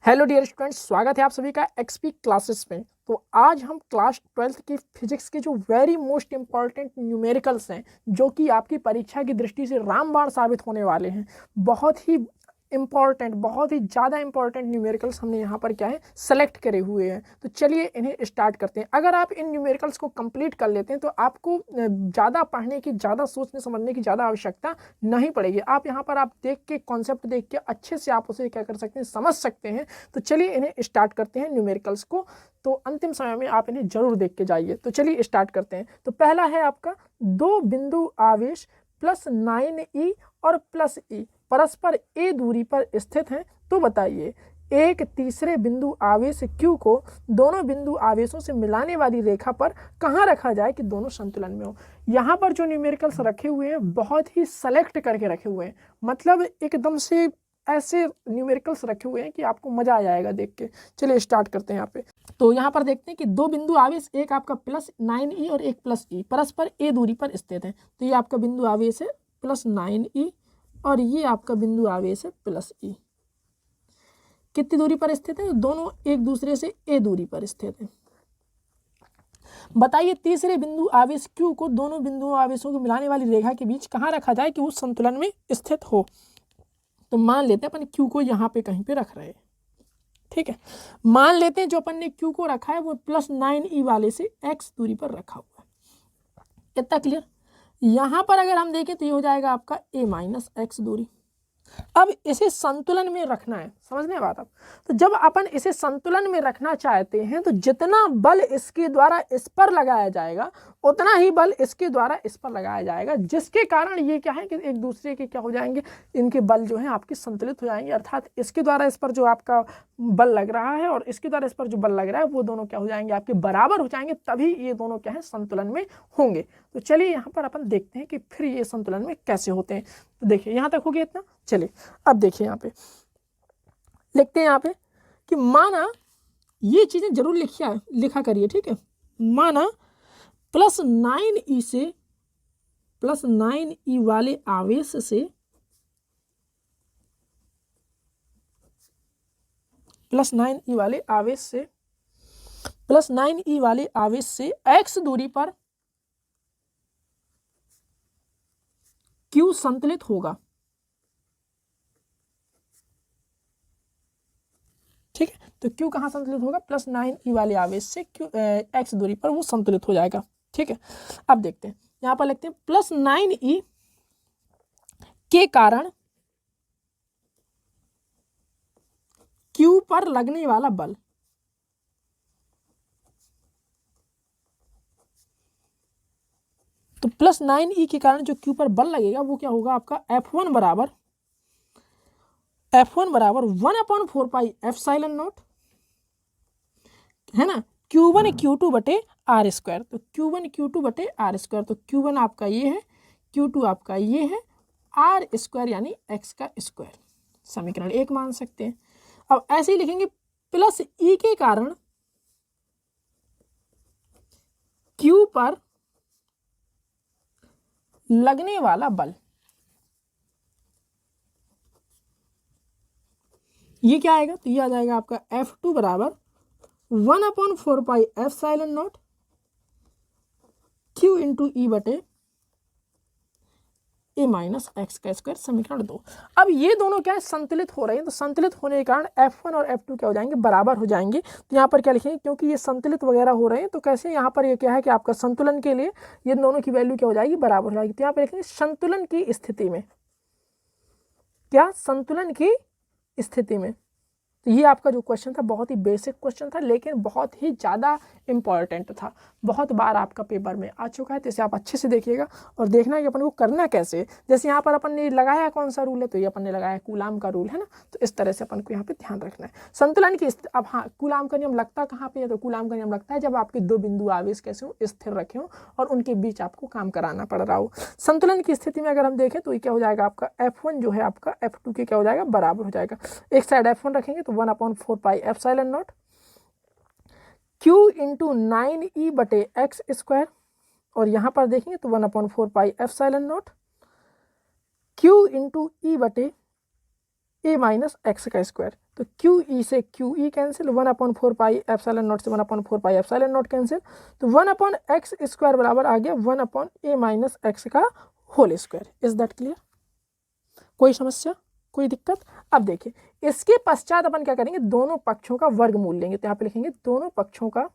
Hello dear students, स्वागत है आप सभी का एक्सपी क्लासेस में। तो आज हम क्लास 12th की फिजिक्स के जो वेरी मोस्ट इंपॉर्टेंट न्यूमेरिकल्स हैं, जो कि आपकी परीक्षा की दृष्टि से रामबाण साबित होने वाले हैं, बहुत ही इंपॉर्टेंट, बहुत ही ज़्यादा इंपॉर्टेंट न्यूमेरिकल्स हमने यहाँ पर क्या है सेलेक्ट करे हुए हैं। तो चलिए इन्हें स्टार्ट करते हैं। अगर आप इन न्यूमेरिकल्स को कंप्लीट कर लेते हैं तो आपको ज़्यादा पढ़ने की, ज़्यादा सोचने समझने की ज़्यादा आवश्यकता नहीं पड़ेगी। आप यहाँ पर आप देख के, कॉन्सेप्ट देख के अच्छे से आप उसे क्या कर सकते हैं, समझ सकते हैं। तो चलिए इन्हें स्टार्ट करते हैं न्यूमेरिकल्स को। तो अंतिम समय में आप इन्हें जरूर देख के जाइए। तो चलिए स्टार्ट करते हैं। तो पहला है आपका दो बिंदु आवेश +9e और +e परस्पर a दूरी पर स्थित हैं। तो बताइए एक तीसरे बिंदु आवेश q को दोनों बिंदु आवेशों से मिलाने वाली रेखा पर कहाँ रखा जाए कि दोनों संतुलन में हो। यहाँ पर जो न्यूमेरिकल्स रखे हुए हैं बहुत ही सेलेक्ट करके रखे हुए हैं, मतलब एकदम से ऐसे न्यूमेरिकल्स रखे हुए हैं कि आपको मजा आ जाएगा देख के। चलिए स्टार्ट करते हैं यहाँ पे। तो यहाँ पर देखते हैं कि दो बिंदु आवेश, एक आपका +9e और एक +e परस्पर a दूरी पर स्थित है। तो ये आपका बिंदु आवेश है +9e और ये आपका बिंदु आवेश है +e। कितनी दूरी पर स्थित है? दोनों एक दूसरे से a दूरी पर स्थित है। बताइए तीसरे बिंदु आवेश q को दोनों बिंदु आवेशों को मिलाने वाली रेखा के बीच कहाँ रखा जाए कि वो संतुलन में स्थित हो। तो मान लेते हैं अपन q को यहाँ पे कहीं पे रख रहे हैं, ठीक है। मान लेते हैं जो अपन ने q को रखा है वो +9e वाले से x दूरी पर रखा हुआ है। इतना क्लियर? यहाँ पर अगर हम देखें तो ये हो जाएगा आपका a - x दूरी। अब इसे संतुलन में रखना है, समझने बात आप। तो जब अपन इसे संतुलन में रखना चाहते हैं तो जितना बल इसके द्वारा इस पर लगाया जाएगा उतना ही बल इसके द्वारा इस पर लगाया जाएगा, जिसके कारण ये क्या है कि एक दूसरे के क्या हो जाएंगे, इनके बल जो है आपके संतुलित हो जाएंगे। अर्थात इसके द्वारा इस पर जो आपका बल लग रहा है और इसके द्वारा इस पर जो बल लग रहा है वो दोनों क्या हो जाएंगे, आपके बराबर हो जाएंगे, तभी ये दोनों क्या है संतुलन में होंगे। तो चलिए यहाँ पर अपन देखते हैं कि फिर ये संतुलन में कैसे होते हैं। तो देखिए यहाँ तक हो गया इतना। चलिए अब देखिए यहाँ पे लिखते हैं यहाँ पे कि माना, ये चीजें जरूर लिखा करिए, ठीक है। माना +9e से +9e वाले आवेश से +9e वाले आवेश से x दूरी पर q संतुलित होगा, ठीक है। तो q कहाँ संतुलित होगा? +9e वाले आवेश से q x दूरी पर वो संतुलित हो जाएगा, ठीक है। अब देखते हैं यहाँ पर लिखते हैं +9e के कारण q पर लगने वाला बल। तो +9e के कारण जो q पर बल लगेगा वो क्या होगा आपका F1 बराबर 1/4πε0 है ना, Q1 Q2 बटे r²। तो Q1 Q2 बटे r²। तो Q1 आपका ये है, Q2 आपका ये है, r² यानी x का स्क्वायर। समीकरण 1 मान सकते हैं। अब ऐसे ही लिखेंगे +e के कारण Q पर लगने वाला बल। ये क्या आएगा? तो ये आ जाएगा आपका F2 बराबर 1/4πε0 Q इंटू ई बटे a-x²। समीकरण 2। अब ये दोनों क्या है संतुलित हो रहे हैं। तो संतुलित होने के कारण F1 और F2 क्या हो जाएंगे, बराबर हो जाएंगे। तो यहाँ पर क्या लिखेंगे, क्योंकि ये संतुलित वगैरह हो रहे हैं तो कैसे यहाँ पर ये क्या है कि आपका संतुलन के लिए ये दोनों की वैल्यू क्या हो जाएगी, बराबर हो जाएगी। तो यहाँ पर लिखेंगे संतुलन की स्थिति में, क्या संतुलन की स्थिति में। तो ये आपका जो क्वेश्चन था बहुत ही बेसिक क्वेश्चन था, लेकिन बहुत ही ज़्यादा इंपॉर्टेंट था, बहुत बार आपका पेपर में आ चुका है। तो इसे आप अच्छे से देखिएगा और देखना कि अपन को करना कैसे। जैसे यहाँ पर अपन ने लगाया कौन सा रूल है, तो ये अपन ने लगाया कूलाम का रूल है ना। तो इस तरह से अपन को यहाँ पे ध्यान रखना है संतुलन की। अब हाँ, कूलाम का नियम लगता कहाँ पे है? तो कूलाम का नियम लगता है जब आपके दो बिंदु आवेश कैसे हो, स्थिर रखे हो और उनके बीच आपको काम कराना पड़ रहा हो। संतुलन की स्थिति में अगर हम देखें तो ये क्या हो जाएगा, आपका F1 जो है आपका F2 के क्या हो जाएगा, बराबर हो जाएगा। एक साइड F1 रखेंगे तो 1/4πε0 Q इंटू 9e बटे x²। और यहाँ पर देखेंगे तो 1/4πε0 Q इंटू ई बटे a - x² तो क्यू ई से Q E cancel, 1/4 pi epsilon not से 1/4 पाई एप्सिलॉन नॉट कैंसिल, तो 1/x² बराबर आ गया 1/a - x का whole square. Is that clear? कोई समस्या, कोई दिक्कत? अब देखिए इसके पश्चात अपन क्या करेंगे, दोनों पक्षों का वर्गमूल लेंगे। तो यहाँ पे लिखेंगे दोनों पक्षों का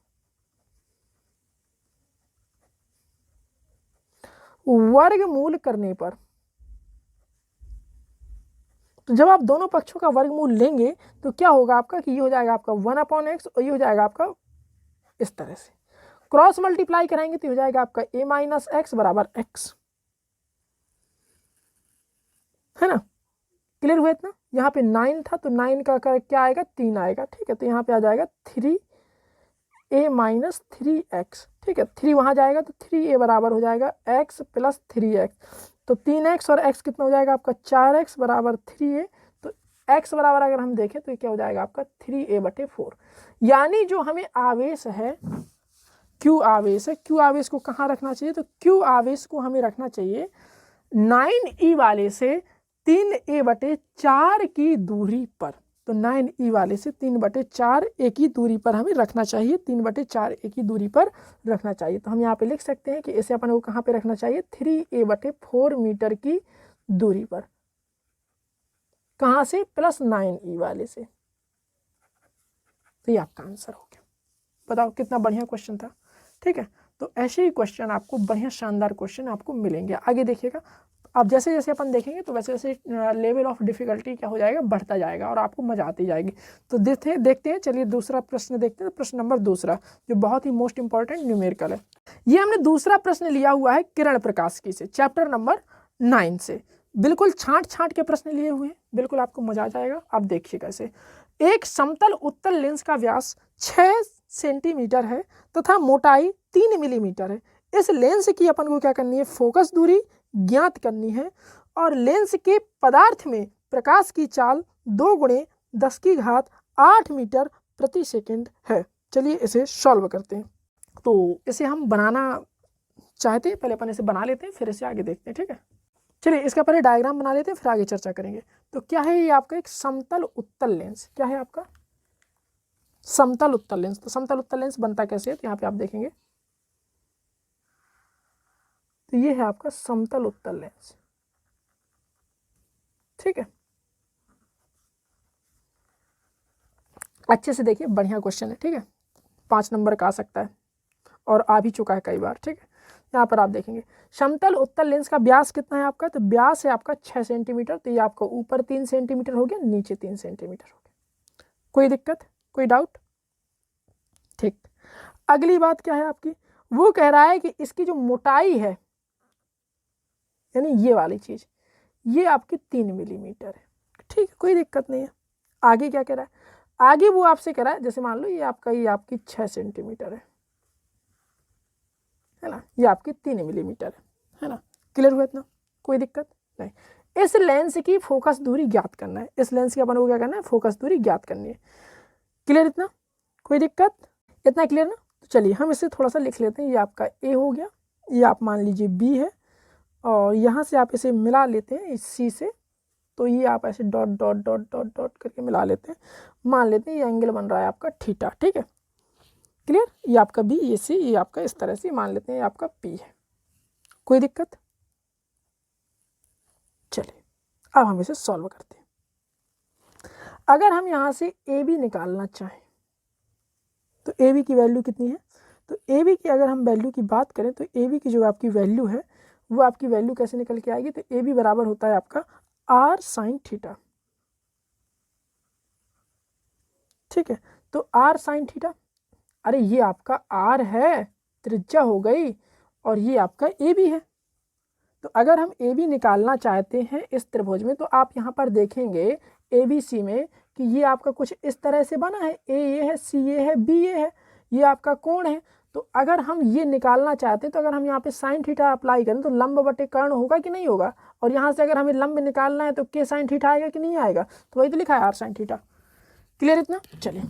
वर्गमूल करने पर, तो जब आप दोनों पक्षों का वर्गमूल लेंगे तो क्या होगा आपका कि ये हो जाएगा आपका 1/x और ये हो जाएगा आपका इस तरह से। क्रॉस मल्टीप्लाई कराएंगे तो हो जाएगा आपका a - x बराबर x, है ना? क्लियर हुआ इतना? यहाँ पे 9 था तो 9 का क्या आएगा, 3 आएगा। ठीक है, तो यहाँ पे आ जाएगा 3a - 3x। ठीक है, 3 वहाँ जाएगा तो 3a बराबर हो जाएगा x + 3x, तो 3x और x कितना हो जाएगा आपका 4x बराबर 3a। तो x बराबर अगर हम देखें तो ये क्या हो जाएगा आपका 3a/4। यानी जो हमें आवेश है q आवेश है, q आवेश को कहाँ रखना चाहिए, तो q आवेश को हमें रखना चाहिए 9e वाले से 3a/4 की दूरी पर। तो 9e वाले से 3/4 a की दूरी पर हमें रखना चाहिए, 3/4 a की दूरी पर रखना चाहिए। तो हम यहाँ पे लिख सकते हैं कि इसे अपन को कहाँ पे रखना चाहिए, 3a/4 मीटर की दूरी पर। कहाँ से, +9e वाले से। तो ये आपका आंसर हो गया। बताओ कितना बढ़िया क्वेश्चन था। ठीक है, तो ऐसे ही क्वेश्चन आपको, बढ़िया शानदार क्वेश्चन आपको मिलेंगे। आगे देखिएगा, अब जैसे जैसे अपन देखेंगे तो वैसे वैसे लेवल ऑफ डिफिकल्टी क्या हो जाएगा, बढ़ता जाएगा और आपको मजा आती जाएगी। तो देखते हैं चलिए दूसरा प्रश्न देखते हैं। प्रश्न नंबर दूसरा जो बहुत ही मोस्ट इंपॉर्टेंट न्यूमेरिकल है, ये हमने दूसरा प्रश्न लिया हुआ है किरण प्रकाश की से, चैप्टर नंबर 9 से। बिल्कुल छांट के प्रश्न लिए हुए हैं, बिल्कुल आपको मजा आ जाएगा। आप देखिए कैसे, एक समतल उत्तल लेंस का व्यास 6 सेंटीमीटर है तथा मोटाई 3 मिलीमीटर है। इस लेंस की अपन को क्या करनी है, फोकस दूरी ज्ञात करनी है और लेंस के पदार्थ में प्रकाश की चाल 2 × 10⁸ मीटर प्रति सेकंड है। चलिए इसे सॉल्व करते हैं। तो इसे हम बनाना चाहते हैं, पहले अपन इसे बना लेते हैं फिर इसे आगे देखते हैं। ठीक है, चलिए इसका पहले डायग्राम बना लेते हैं फिर आगे चर्चा करेंगे। तो क्या है ये आपका एक समतल उत्तल लेंस, क्या है आपका समतल उत्तल लेंस। तो समतल उत्तल लेंस बनता कैसे है, तो यहाँ पे आप देखेंगे तो ये है आपका समतल उत्तल लेंस। ठीक है, अच्छे से देखिए, बढ़िया क्वेश्चन है। ठीक है, 5 नंबर का आ सकता है और आ भी चुका है कई बार। ठीक है, यहाँ पर आप देखेंगे समतल उत्तल लेंस का व्यास कितना है आपका, तो व्यास है आपका 6 सेंटीमीटर। तो ये आपका ऊपर 3 सेंटीमीटर हो गया, नीचे 3 सेंटीमीटर हो गया। कोई दिक्कत, कोई डाउट? ठीक, अगली बात क्या है आपकी, वो कह रहा है कि इसकी जो मोटाई है, यानी ये वाली चीज, ये आपकी 3 मिलीमीटर है। ठीक है, कोई दिक्कत नहीं है। आगे क्या कह रहा है, आगे वो आपसे कह रहा है, जैसे मान लो ये आपकी 6 सेंटीमीटर है ना, ये आपकी 3 मिलीमीटर है ना। क्लियर हुआ इतना? कोई दिक्कत नहीं। इस लेंस की फोकस दूरी ज्ञात करना है, इस लेंस की अपन को क्या करना है, फोकस दूरी ज्ञात करनी है। क्लियर इतना? कोई दिक्कत? इतना क्लियर ना? तो चलिए हम इसे थोड़ा सा लिख लेते हैं। ये आपका ए हो गया, ये आप मान लीजिए बी है, और यहाँ से आप इसे मिला लेते हैं इस सी से। तो ये आप ऐसे dot dot dot dot dot करके मिला लेते हैं, मान लेते हैं ये एंगल बन रहा है आपका थीटा। ठीक है, क्लियर? ये आपका बी, ये सी, ये आपका इस तरह से मान लेते हैं ये आपका पी है। कोई दिक्कत? चलिए अब हम इसे सॉल्व करते हैं। अगर हम यहाँ से ए बी निकालना चाहें तो ए बी की वैल्यू कितनी है, तो ए बी की अगर हम वैल्यू की बात करें तो ए बी की जो आपकी वैल्यू है वो आपकी वैल्यू कैसे निकल के आएगी, तो ए बी बराबर होता है आपका आर साइन थीटा। ठीक है, तो आर साइन थीटा, अरे ये आपका आर है, त्रिज्या हो गई, और ये आपका ए बी है। तो अगर हम ए बी निकालना चाहते हैं इस त्रिभुज में, तो आप यहाँ पर देखेंगे ए बी सी में कि ये आपका कुछ इस तरह से बना है, ए ये है, सी ये है, बी ये है, ये आपका कोण है। तो अगर हम ये निकालना चाहते हैं तो अगर हम यहाँ पे साइन थीटा अप्लाई करें तो लंब बटे कर्ण होगा कि नहीं होगा, और यहाँ से अगर हमें लंब निकालना है तो के साइन थीटा आएगा कि नहीं आएगा, तो वही तो लिखा है आर साइन थीटा। क्लियर इतना? चलिए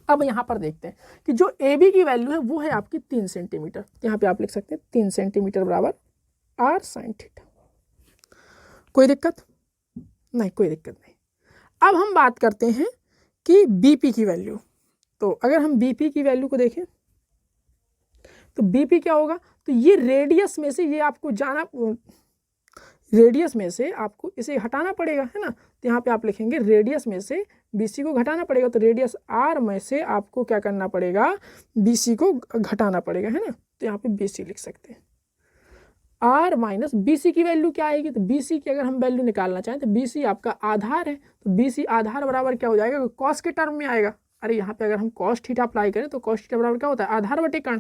अब यहाँ पर देखते हैं कि जो ए बी की वैल्यू है वो है आपकी 3 सेंटीमीटर। यहाँ पे आप लिख सकते हैं 3 सेंटीमीटर बराबर आर साइन थीटा। कोई दिक्कत नहीं? कोई दिक्कत नहीं। अब हम बात करते हैं कि बीपी की वैल्यू। तो अगर हम बीपी की वैल्यू को देखें तो बीपी क्या होगा, तो ये रेडियस में से ये आपको जाना, रेडियस में से आपको इसे हटाना पड़ेगा, है ना। तो यहाँ पे आप लिखेंगे रेडियस में से बीसी को घटाना पड़ेगा, तो रेडियस आर में से आपको क्या करना पड़ेगा, बीसी को घटाना पड़ेगा, है ना। तो यहाँ पे बीसी लिख सकते हैं। आर माइनस बीसी की वैल्यू क्या आएगी, तो बीसी की अगर हम वैल्यू निकालना चाहें तो बीसी आपका आधार है, तो बीसी आधार बराबर क्या हो जाएगा, कॉस के टर्म में आएगा। अरे यहाँ पे अगर हम कॉस थीटा अप्लाई करें तो कॉस थीटा बराबर क्या होता है, आधार बटे कर्ण।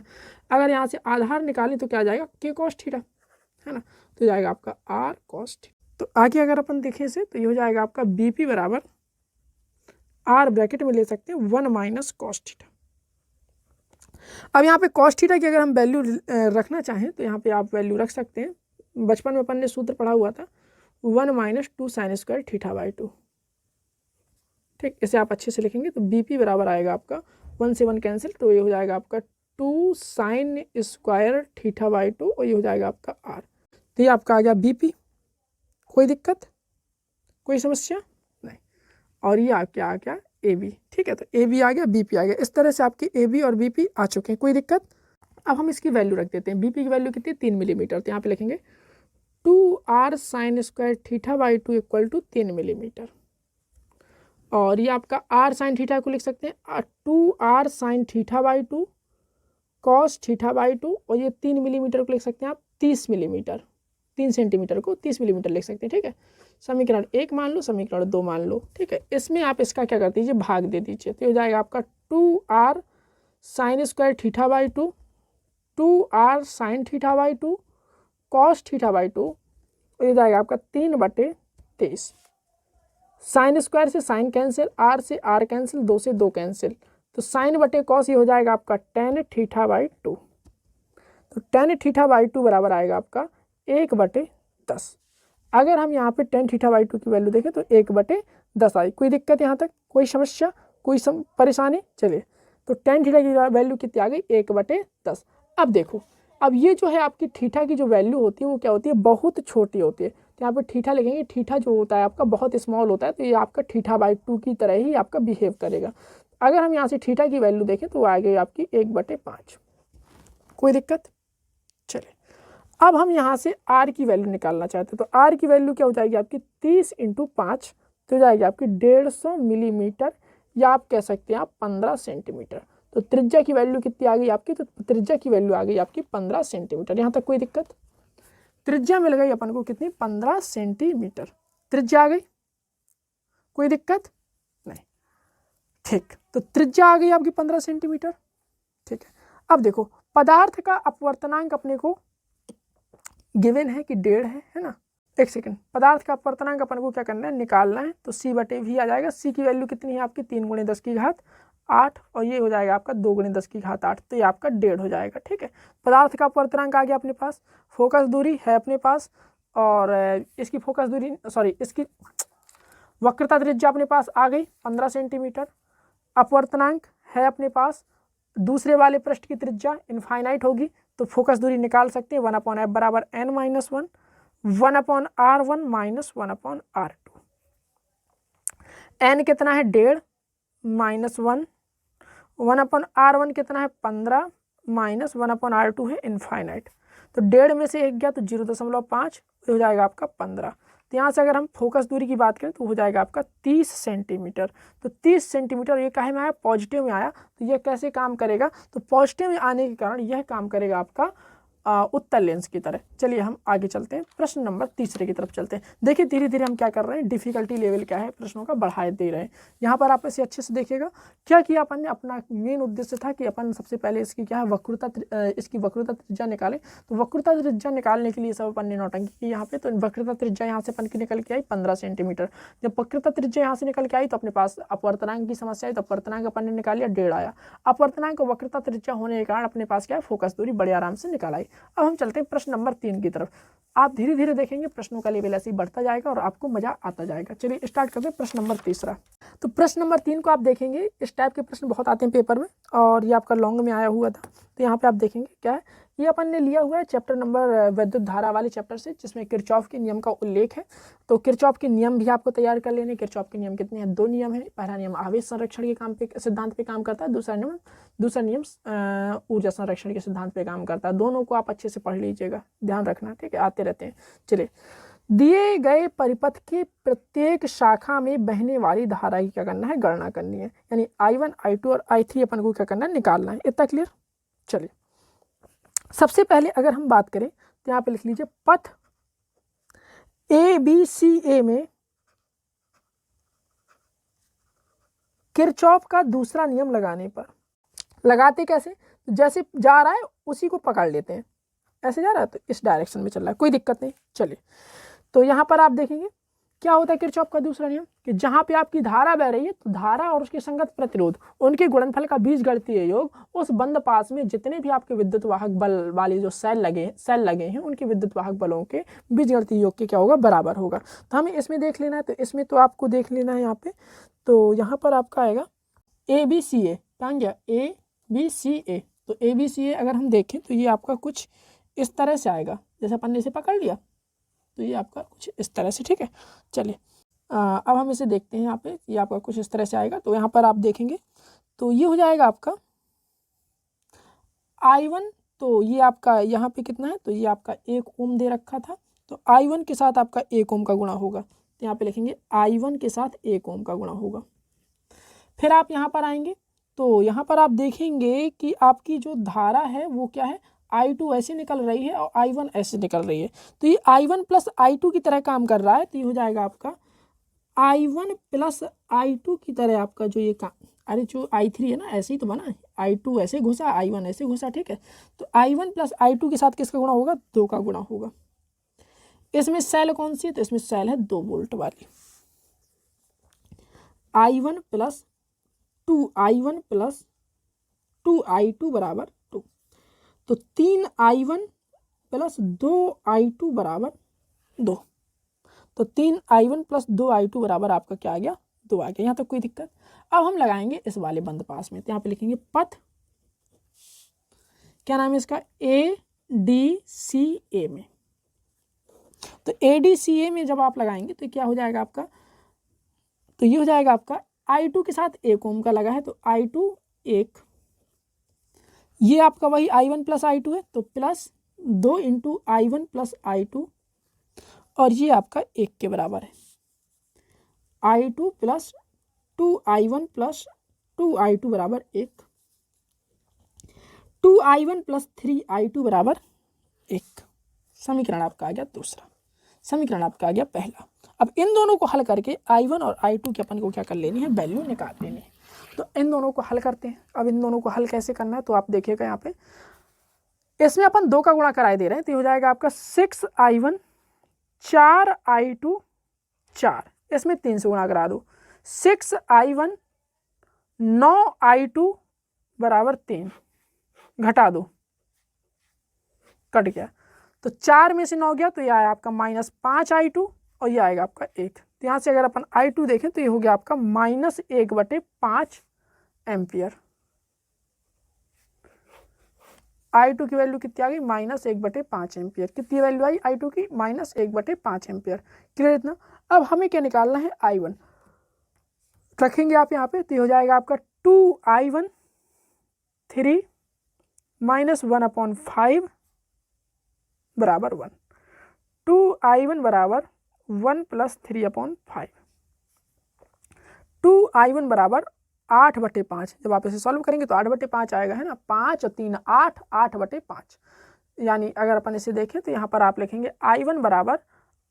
अगर यहाँ से आधार निकालें तो क्या आ जाएगा, के कॉस थीटा, है ना। तो जाएगा आपका आर कॉस थीटा। तो आगे अगर अपन देखें इसे तो ये हो जाएगा आपका बीपी बराबर आर ब्रैकेट में ले सकते हैं 1 माइनस कॉस थीटा। अब यहाँ पे कॉस थीटा की अगर हम वैल्यू रखना चाहें तो यहाँ पे आप वैल्यू रख सकते हैं, बचपन में अपन ने सूत्र पढ़ा हुआ था 1 minus 2 sign square theta by 2। ठीक, इसे आप अच्छे से लिखेंगे तो बीपी बराबर आएगा आपका 1 से 1 कैंसिल, तो ये हो जाएगा आपका 2 साइन स्क्वायर थीटा बाई 2 और ये हो जाएगा आपका आर। तो ये आपका आ गया बीपी। कोई दिक्कत, कोई समस्या नहीं। और ये क्या आ गया ए बी। ठीक है, तो ए बी आ गया, बीपी आ गया। इस तरह से आपके ए बी और बीपी आ चुके हैं, कोई दिक्कत। अब हम इसकी वैल्यू रख देते हैं। बीपी की वैल्यू कितनी, 3 मिलीमीटर। तो यहाँ पे लिखेंगे 2r sine square theta by 2 equal to 3 millimetre. और ये आपका r साइन थीटा को लिख सकते हैं 2r sine theta by 2 cos theta by 2, और ये 3 मिलीमीटर को लिख सकते हैं आप 30 मिलीमीटर, 3 सेंटीमीटर को 30 मिलीमीटर लिख सकते हैं। ठीक है, समीकरण 1 मान लो, समीकरण 2 मान लो। ठीक है, इसमें आप इसका क्या कर दीजिए, भाग दे दीजिए। तो हो जाएगा आपका 2r sine square theta by 2, 2r sine theta by 2 cos theta by 2, और ये जाएगा आपका 3/23। साइन स्क्वायर से साइन कैंसिल, आर से आर कैंसिल, 2 से 2 कैंसिल, तो साइन बटे कॉस ये हो जाएगा आपका tan थीटा बाई 2। तो tan थीटा बाई 2 बराबर आएगा आपका 1/10। अगर हम यहाँ पे tan थीटा बाई 2 की वैल्यू देखें तो 1/10 आई। कोई दिक्कत यहाँ तक, कोई समस्या, कोई परेशानी? चलिए, तो tan थीटा की वैल्यू कितनी आ गई, 1/10। अब देखो, अब ये जो है आपकी थीटा की जो वैल्यू होती है वो क्या होती है, बहुत छोटी होती है। तो यहाँ पे थीटा लिखेंगे, थीटा जो होता है आपका बहुत स्मॉल होता है, तो ये आपका थीटा बाई 2 की तरह ही आपका बिहेव करेगा। अगर हम यहाँ से थीटा की वैल्यू देखें तो आ गई आपकी 1/5। कोई दिक्कत? चलिए, अब हम यहाँ से आर की वैल्यू निकालना चाहते हैं। तो आर की वैल्यू क्या हो जाएगी आपकी 30 × 5, तो हो जाएगी आपकी 150 मिलीमीटर, या आप कह सकते हैं आप 15 सेंटीमीटर। तो त्रिज्या की वैल्यू कितनी आ गई आपकी, तो त्रिज्या की वैल्यू आ गई आपकी 15 सेंटीमीटर। यहाँ तक कोई दिक्कत? त्रिज्या मिल गई अपन को कितनी, 15 सेंटीमीटर त्रिज्या आ गई, कोई दिक्कत नहीं। ठीक, तो त्रिज्या आ गई आपकी 15 सेंटीमीटर। ठीक है, अब देखो पदार्थ का अपवर्तनांक अपने को गिवन है कि 1.5 है ना। एक सेकंड, पदार्थ का अपवर्तनांक अपन को क्या करना है, निकालना है। तो c/v आ जाएगा। c की वैल्यू कितनी है आपकी, 3 × 10⁸, और ये हो जाएगा आपका 2 × 10⁸। तो ये आपका 1.5 हो जाएगा। ठीक है, पदार्थ का अपवर्तनांक आ गया अपने पास, फोकस दूरी है अपने पास, और इसकी फोकस दूरी इसकी वक्रता त्रिज्या अपने पास आ गई 15 सेंटीमीटर। अपवर्तनांक है अपने पास, दूसरे वाले पृष्ठ की त्रिज्या इनफाइनाइट होगी, तो फोकस दूरी निकाल सकते हैं 1/f बराबर n-1, 1/r1 minus 1/r2। n कितना है, 1.5 माइनस 1, 1/r1 कितना है, 15 माइनस 1/r2 है इनफाइनाइट। तो 1.5 में से 1 गया तो 0.5 हो जाएगा आपका 15। तो यहाँ से अगर हम फोकस दूरी की बात करें तो हो जाएगा आपका 30 सेंटीमीटर। तो 30 सेंटीमीटर ये काहे में आया, पॉजिटिव में आया। तो यह कैसे काम करेगा, तो पॉजिटिव में आने के कारण यह काम करेगा आपका उत्तल लेंस की तरह। चलिए हम आगे चलते हैं, प्रश्न नंबर 3 की तरफ चलते हैं। देखिए धीरे धीरे हम क्या कर रहे हैं, डिफिकल्टी लेवल क्या है प्रश्नों का बढ़ाए दे रहे हैं। यहाँ पर आप इसे अच्छे से देखिएगा। क्या किया अपन ने, अपना मेन उद्देश्य था कि अपन सबसे पहले इसकी क्या है इसकी वक्रता त्रिज्या निकालें। तो वक्रता त्रिज्या निकालने के लिए सब अपन ने नौटंकी की यहाँ पे। तो वक्रता त्रिज्या यहाँ से अपन की निकल के आई 15 सेंटीमीटर। जब वक्रता त्रिज्या यहाँ से निकल के आई तो अपने पास अपवर्तनांक की समस्या आई, तो अपवर्तनांक अपन ने निकाल लिया, 1.5 आया। अपवर्तनांक और वक्रता त्रिज्या होने के कारण अपने पास क्या है, फोकस दूरी बड़े आराम से निकाल आई। अब हम चलते हैं प्रश्न नंबर 3 की तरफ। आप धीरे धीरे देखेंगे प्रश्नों का लेवल ऐसे ही बढ़ता जाएगा और आपको मजा आता जाएगा। चलिए स्टार्ट करते हैं प्रश्न नंबर 3। तो प्रश्न नंबर 3 को आप देखेंगे, इस टाइप के प्रश्न बहुत आते हैं पेपर में और ये आपका लॉन्ग में आया हुआ था। तो यहाँ पे आप देखेंगे क्या है, ये अपन ने लिया हुआ है चैप्टर नंबर विद्युत धारा वाले चैप्टर से, जिसमें किरचॉफ के नियम का उल्लेख है। तो किरचॉफ के नियम भी आपको तैयार कर लेने। किरचॉफ के नियम कितने हैं? 2 नियम है। पहला नियम आवेश संरक्षण के काम पे सिद्धांत पे काम करता है, दूसरा नियम ऊर्जा संरक्षण के सिद्धांत पे काम करता है। दोनों को आप अच्छे से पढ़ लीजिएगा, ध्यान रखना, ठीक है, आते रहते हैं। चलिए, दिए गए परिपथ की प्रत्येक शाखा में बहने वाली धारा की क्या करना है? गणना करनी है। यानी I1, I2 और I3 अपन को क्या करना है? निकालना है। इतना क्लियर? चलिए, सबसे पहले अगर हम बात करें तो यहाँ पे लिख लीजिए, पथ ABCA में किरचॉफ का दूसरा नियम लगाने पर, लगाते कैसे? जैसे जा रहा है उसी को पकड़ लेते हैं, ऐसे जा रहा है तो इस डायरेक्शन में चल रहा है, कोई दिक्कत नहीं। चलिए, तो यहाँ पर आप देखेंगे क्या होता है किरचॉफ का दूसरा नियम, कि जहाँ पे आपकी धारा बह रही है तो धारा और उसके संगत प्रतिरोध, उनके गुणनफल का बीजगणितीय योग उस बंद पास में जितने भी आपके विद्युत वाहक बल वाले जो सेल लगे हैं उनके विद्युत वाहक बलों के बीजगणितीय योग के क्या होगा? बराबर होगा। तो हमें इसमें देख लेना है, तो इसमें तो आपको देख लेना है यहाँ पे। तो यहाँ पर आपका आएगा ABCA, कहाँ गया? ABCA। तो ABCA अगर हम देखें तो ये आपका कुछ इस तरह से आएगा, जैसे अपन ने इसे पकड़ लिया तो ये आपका कुछ इस तरह से, ठीक है। चलिए, अब हम इसे देखते हैं। यहाँ पे ये आपका कुछ इस तरह से आएगा। तो यहाँ पर आप देखेंगे तो ये हो जाएगा आपका I1। तो ये आपका यहाँ पे कितना है? तो ये आपका 1 ओम दे रखा था, तो I1 के साथ आपका 1 ओम का गुणा होगा। तो यहाँ पे लिखेंगे I1 के साथ 1 ओम का गुणा होगा। फिर आप यहाँ पर आएंगे तो यहाँ पर आप देखेंगे कि आपकी जो धारा है वो क्या है? I2 ऐसे निकल रही है और I1 ऐसे निकल रही है। तो ये I1 प्लस I2 की तरह काम कर रहा है। तो ये हो जाएगा आपका I1 प्लस I2 की तरह आपका जो ये काम, अरे जो I3 है ना ऐसे ही तो बना है, I2 ऐसे घुसा, I1 ऐसे घुसा, ठीक है। तो I1 प्लस I2 के साथ किसका गुणा होगा? 2 का गुणा होगा। इसमें सेल कौन सी है? तो इसमें सेल है 2 वोल्ट वाली। I1 plus 2I1 plus 2I2 बराबर 2। तो 3I1 प्लस 2I2 बराबर 2। तो 3I1 प्लस 2I2 बराबर आपका क्या आ गया? 2 आ गया। यहाँ तक कोई दिक्कत? अब हम लगाएंगे इस वाले बंद पास में। तो यहाँ पे लिखेंगे पथ, क्या नाम है इसका? ADCA में। तो ADCA में जब आप लगाएंगे तो क्या हो जाएगा आपका? तो ये हो जाएगा आपका I2 के साथ 1 ओम का लगा है, तो I2 1, ये आपका वही I1 प्लस I2 है, तो plus 2 into I1 plus I2, और ये आपका 1 के बराबर है। I2 plus 2I1 plus 2I2 बराबर 1, 2I1 प्लस 3I2 बराबर 1। समीकरण आपका आ गया दूसरा, समीकरण आपका आ गया पहला। अब इन दोनों को हल करके I1 और I2 के अपन को क्या कर लेनी है? वैल्यू निकाल लेनी है। तो इन दोनों को हल करते हैं। अब इन दोनों को हल कैसे करना है? तो आप देखिएगा यहाँ पे, इसमें अपन 2 का गुणा कराए दे रहे हैं, तो हो जाएगा आपका 6I1 4I2 4, इसमें 3 से गुणा करा दो। 6I1 9I2 बराबर 3, घटा दो, कट गया। तो 4 में से 9 गया तो यह आया आपका -5I2 और ये आएगा आपका 1। तो यहाँ से अगर अपन I2 देखें तो ये हो गया आपका -1/5 एम्पियर। I2 की वैल्यू कितनी आ गई? -1/5 एम्पियर। कितनी वैल्यू आई I2 की? -1/5 एम्पियर। क्लियर इतना? अब हमें क्या निकालना है? I1 रखेंगे आप यहाँ पे, तो ये हो जाएगा आपका 2I1 3 -1/5 बराबर 1। 2I1 बराबर 1 प्लस 3/5। 2I1 बराबर 8/5। जब आप इसे सॉल्व करेंगे तो 8/5 आएगा, है ना। 5 और 3 8, 8/5। यानी अगर अपन इसे देखें तो यहाँ पर आप लिखेंगे I1 बराबर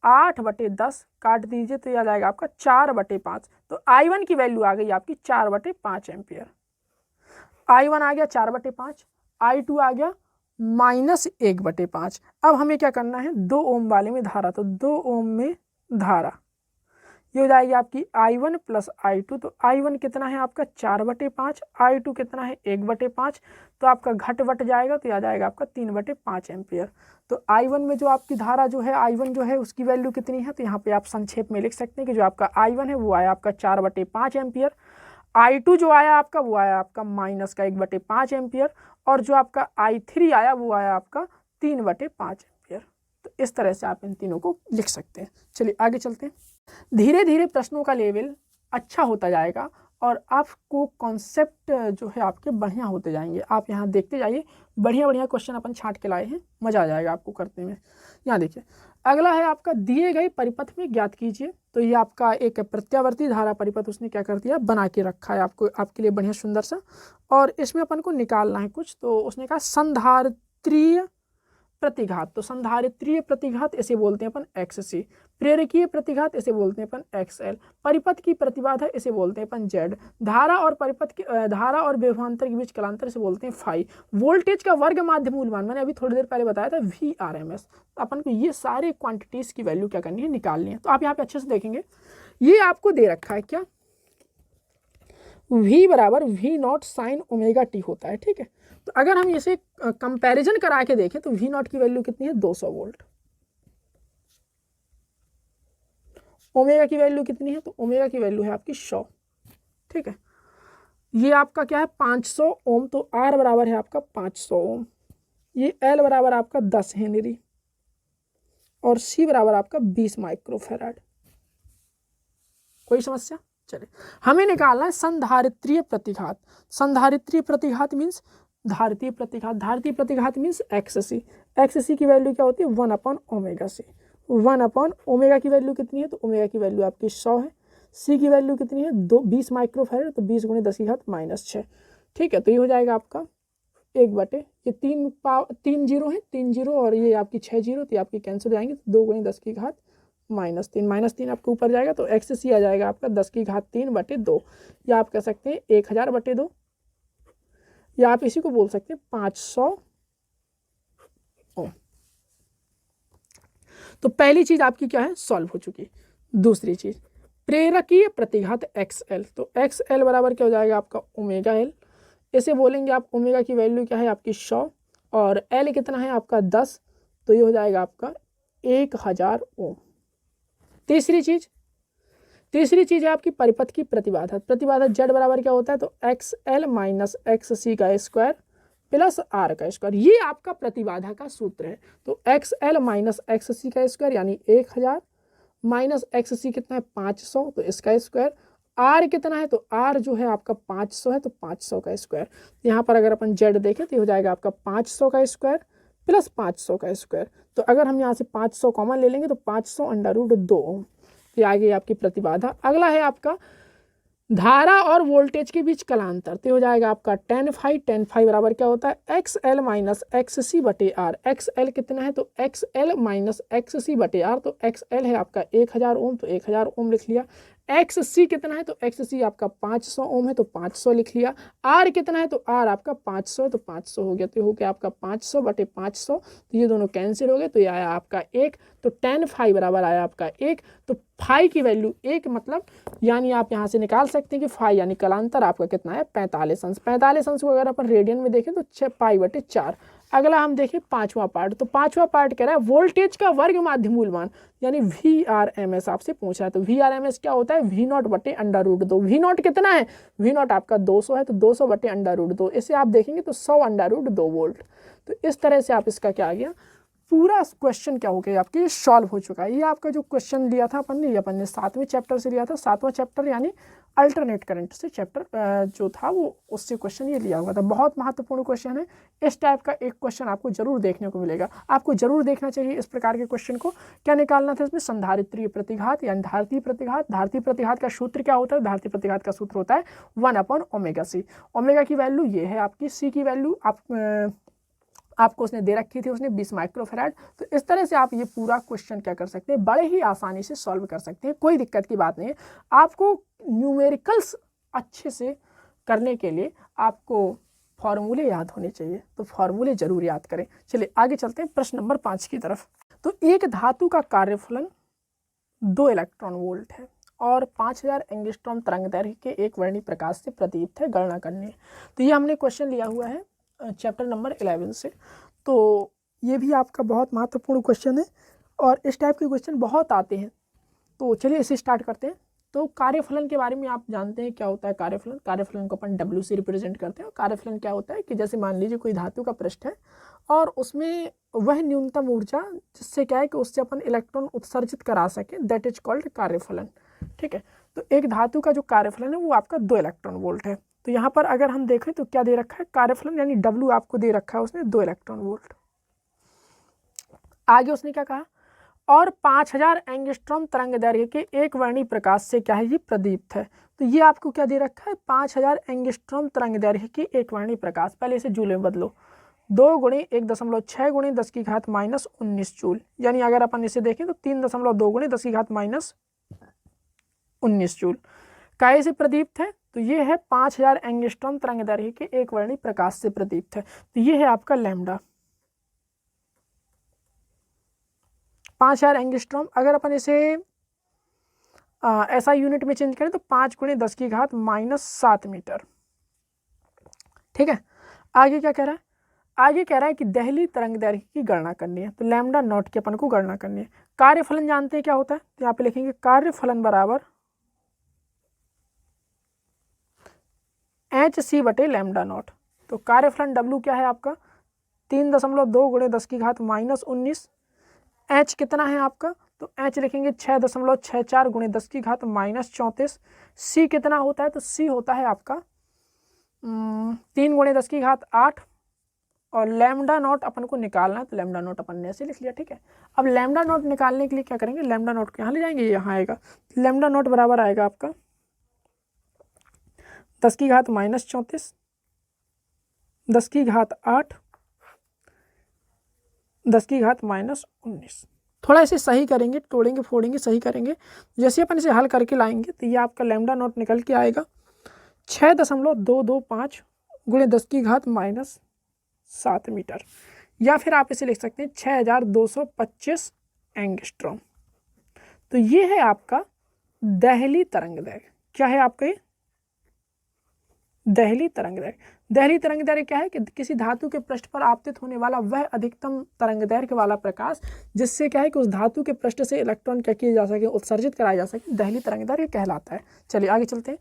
8/10, काट दीजिए तो यह आ जाएगा आपका 4/5। तो I1 की वैल्यू आ गई आपकी 4/5 एम्पियर। I1 आ गया 4/5, I2 आ गया -1/5। अब हमें क्या करना है? 2 ओम वाले में धारा, तो 2 ओम में धारा, ये हो जाएगी आपकी I1 प्लस I2। तो I1 कितना है आपका 4/5, I2 कितना है 1/5, तो आपका घट बट जाएगा तो आ जाएगा आपका 3/5 एम्पियर। तो I1 में जो आपकी धारा जो है I1 जो है उसकी वैल्यू कितनी है, तो यहाँ पे आप संक्षेप में लिख सकते हैं कि जो आपका I1 है वो आया आपका 4/5 एम्पियर, I2 जो आया आपका वो आया आपका माइनस का 1/5 एम्पियर, और जो आपका I3 आया वो आया आपका 3/5 एम्पियर। तो इस तरह से आप इन तीनों को लिख सकते हैं। चलिए आगे चलते हैं। धीरे धीरे प्रश्नों का लेवल अच्छा होता जाएगा और आपको कॉन्सेप्ट जो है आपके बढ़िया होते जाएंगे। आप यहाँ देखते जाइए, बढ़िया बढ़िया क्वेश्चन अपन छांट के लाए हैं, मज़ा आ जाएगा आपको करने में। यहाँ देखिए, अगला है आपका दिए गए परिपथ में ज्ञात कीजिए। तो ये आपका एक प्रत्यावर्ती धारा परिपथ उसने क्या कर दिया, बना के रखा है आपको, आपके लिए बढ़िया सुंदर सा। और इसमें अपन को निकालना है कुछ, तो उसने कहा संधारित्रीय प्रतिघात। तो संधारित्रीय प्रतिघात इसे बोलते हैं अपन XC, प्रेरकीय प्रतिघात इसे बोलते हैं अपन XL, परिपथ की प्रतिबाधा इसे बोलते हैं अपन Z, धारा और परिपथ की धारा और विभवांतर के बीच कलांतर इसे बोलते हैं फाई, वोल्टेज का वर्ग माध्य मूलमान मैंने अभी थोड़ी देर पहले बताया था VRMS। अपन को ये सारे क्वांटिटीज की वैल्यू क्या करनी है, निकालनी है। तो आप यहाँ पे अच्छे से देखेंगे, ये आपको दे रखा है क्या, V बराबर V0 साइन ओमेगा टी होता है, ठीक है। तो अगर हम इसे कंपैरिजन करा के देखें तो V0 की वैल्यू कितनी है 200 वोल्ट, ओमेगा की वैल्यू कितनी है, तो ओमेगा की वैल्यू है आपकी 100, ठीक है। ये आपका क्या है 500 ओम, तो R बराबर है आपका 500 ओम, ये L बराबर आपका 10 हेनरी और C बराबर आपका 20 माइक्रोफैराड। कोई समस्या? चले, हमें निकालना है संधारित्रीय प्रतिघात। संधारित्रीय प्रतिघात मीन्स धारितीय प्रतिघात, धारितीय प्रतिघात मीन्स XC, XC की वैल्यू क्या होती है 1/ओमेगा C, 1/ओमेगा की वैल्यू कितनी है, तो ओमेगा की वैल्यू आपकी 100 है, C की वैल्यू कितनी है 20 माइक्रोफैराड, तो 20 × 10⁻⁻⁶, ठीक है। तो ये हो जाएगा आपका 1/, ये 3 जीरो है, 3 जीरो और ये आपकी 6 जीरो, तो ये आपकी कैंसिल हो जाएंगे, 2 × 10⁻³ -3 आपके ऊपर जाएगा, तो XC आ जाएगा आपका 10⁻³ या आप कह सकते हैं 1000/2, या आप इसी को बोल सकते हैं 500 ओम। तो पहली चीज आपकी क्या है, सॉल्व हो चुकी। दूसरी चीज प्रेरकीय प्रतिघात XL, तो XL बराबर क्या हो जाएगा आपका ओमेगा L, इसे बोलेंगे आप ओमेगा की वैल्यू क्या है आपकी 100 और L कितना है आपका 10, तो ये हो जाएगा आपका 1000 ओम। तीसरी चीज है आपकी परिपथ की प्रतिबाधा। प्रतिबाधा Z बराबर क्या होता है, तो XL माइनस XC का स्क्वायर प्लस R का स्क्वायर, ये आपका प्रतिबाधा का सूत्र है। तो XL माइनस XC का स्क्वायर यानी 1000 माइनस XC कितना है 500, तो इसका स्क्वायर, R कितना है, तो R जो है आपका 500 है, तो 500 का स्क्वायर। यहाँ पर अगर अपन Z देखें तो हो जाएगा आपका 500 का स्क्वायर प्लस 500 का स्क्वायर। तो अगर हम यहाँ से 500 कॉमन ले लेंगे तो 500√2 ओम, ये आ गई आपकी प्रतिबाधा। अगला है आपका धारा और वोल्टेज के बीच कलांतर, तो हो जाएगा आपका tan फाई बराबर क्या होता है XL माइनस XC/R। XL कितना है, तो XL माइनस XC/R, तो XL है आपका 1000 ओम, तो 1000 ओम लिख लिया। XC कितना है, तो XC आपका 500 ओम है, तो 500 लिख लिया। R कितना है, तो R आपका 500 है, तो 500 हो गया, तो हो गया आपका 500/500, तो ये दोनों कैंसिल हो गए, तो ये आया आपका 1। तो tan फाई बराबर आया आपका 1। तो फाई की वैल्यू 1, मतलब यानी आप यहाँ से निकाल सकते हैं कि फाई यानी कलांतर आपका कितना है 45 अंश। 45 अंश को अगर अपन रेडियन में देखें तो 6π/4। अगला हम देखें पांचवा पार्ट, तो पांचवा पार्ट कह रहा है वोल्टेज का वर्ग माध्य मूलमान यानी VRMS आपसे पूछ रहा है। तो VRMS क्या होता है, V0/√2। V0 कितना है, V0 आपका 200 है, तो 200/√2, इसे आप देखेंगे तो 100√2 वोल्ट। तो इस तरह से आप इसका क्या आ गया, पूरा क्वेश्चन क्या हो गया आपके सॉल्व हो चुका है। ये आपका जो क्वेश्चन लिया था अपन ने 7वें चैप्टर से लिया था, 7वां चैप्टर यानी अल्टरनेट करंट से चैप्टर जो था वो उससे क्वेश्चन ये लिया हुआ था। बहुत महत्वपूर्ण क्वेश्चन है, इस टाइप का एक क्वेश्चन आपको जरूर देखने को मिलेगा, आपको जरूर देखना चाहिए इस प्रकार के क्वेश्चन को। क्या निकालना था इसमें, संधारित्रीय प्रतिघात यानी धारितीय प्रतिघात। धारितीय प्रतिघात का सूत्र क्या होता है, धारितीय प्रतिघात का सूत्र होता है 1/ओमेगा C। ओमेगा की वैल्यू ये है आपकी, C की वैल्यू आपको उसने दे रखी थी, उसने 20 माइक्रोफैराड। तो इस तरह से आप ये पूरा क्वेश्चन क्या कर सकते हैं, बड़े ही आसानी से सॉल्व कर सकते हैं, कोई दिक्कत की बात नहीं है। आपको न्यूमेरिकल्स अच्छे से करने के लिए आपको फॉर्मूले याद होने चाहिए, तो फॉर्मूले जरूर याद करें। चलिए आगे चलते हैं प्रश्न नंबर 5 की तरफ। तो एक धातु का कार्यफलन 2 इलेक्ट्रॉन वोल्ट है और 5000 एंगस्ट्रॉम तरंग दैर्घ्य के एक वर्णी प्रकाश से प्रदीप्त है, गणना करनी है। तो ये हमने क्वेश्चन लिया हुआ है चैप्टर नंबर 11 से। तो ये भी आपका बहुत महत्वपूर्ण क्वेश्चन है और इस टाइप के क्वेश्चन बहुत आते हैं। तो चलिए इसे स्टार्ट करते हैं। तो कार्यफलन के बारे में आप जानते हैं क्या होता है कार्यफलन। कार्यफलन को अपन W से रिप्रेजेंट करते हैं। कार्यफलन क्या होता है कि जैसे मान लीजिए कोई धातु का पृष्ठ है और उसमें वह न्यूनतम ऊर्जा जिससे क्या है कि उससे अपन इलेक्ट्रॉन उत्सर्जित करा सके, दैट इज कॉल्ड कार्यफलन। ठीक है, तो एक धातु का जो कार्यफलन है वो आपका 2 इलेक्ट्रॉन वोल्ट है। तो यहाँ पर अगर हम देखें तो क्या दे रखा है, कार्यफलन यानी W आपको दे रखा है उसने 2 इलेक्ट्रॉन वोल्ट। आगे उसने क्या कहा, और 5000 एंगस्ट्रॉम तरंग दैर्घ्य के एक वर्णी प्रकाश से क्या है ये प्रदीप्त है। तो ये आपको क्या दे रखा है, 5000 एंगस्ट्रॉम तरंग दैर्घ्य के एक वर्णी प्रकाश। पहले इसे जूल में बदलो, 2 × 1.6 × 10⁻⁻19 जूल, यानी अगर अपन इसे देखें तो 3.2 × 10⁻⁻19 जूल काय से प्रदीप्त है। तो ये है 5000 एंगस्ट्रॉम तरंग दैर्घ्य के एक वर्णी प्रकाश से प्रदीप्त है। तो ये है आपका लैम्डा 5000 एंगस्ट्रॉम। अगर अपन इसे ऐसा यूनिट में चेंज करें तो 5 × 10⁻⁻7 मीटर। ठीक है, आगे क्या कह रहा है, आगे कह रहा है कि दहली तरंग दैर्घ्य की गणना करनी है। तो लैम्डा नॉट की अपन को गणना करनी है। कार्यफलन जानते हैं क्या होता है, तो यहाँ पे लिखेंगे कार्यफलन बराबर HC बटे लैम्डा नॉट। तो कार्यफलन W क्या है आपका 3.2 × 10⁻⁻19। H कितना है आपका, तो H लिखेंगे 6.64 × 10⁻⁻34। C कितना होता है, तो C होता है आपका 3 × 10⁸ और लैम्डा नॉट अपन को निकालना है। तो लैम्डा नॉट अपन ने ऐसे लिख लिया। ठीक है, अब लैम्डा नॉट निकालने के लिए क्या करेंगे, लैम्डा नॉट को यहाँ ले जाएंगे, यहाँ आएगा। लैम्डा नॉट बराबर आएगा आपका 10⁻⁻34 10⁸ 10⁻⁻19। थोड़ा इसे सही करेंगे, तोड़ेंगे फोड़ेंगे सही करेंगे। जैसे अपन इसे हल करके लाएंगे तो ये आपका लैम्डा नॉट निकल के आएगा 6.225 × 10⁻⁻7 मीटर, या फिर आप इसे लिख सकते हैं 6225 एंगस्ट्रॉम। तो ये है आपका दहली तरंग दैर्घ्य। क्या है आपका ये दहली तरंग दैर्घ्य। दहली तरंग दैर्घ्य क्या है कि किसी धातु के पृष्ठ पर आपतित होने वाला वह अधिकतम तरंग दैर्घ्य वाला प्रकाश जिससे क्या है कि उस धातु के पृष्ठ से इलेक्ट्रॉन क्या किए जा सके, उत्सर्जित कराया जा सके, दहली तरंग दैर्घ्य कहलाता है। चलिए आगे चलते हैं।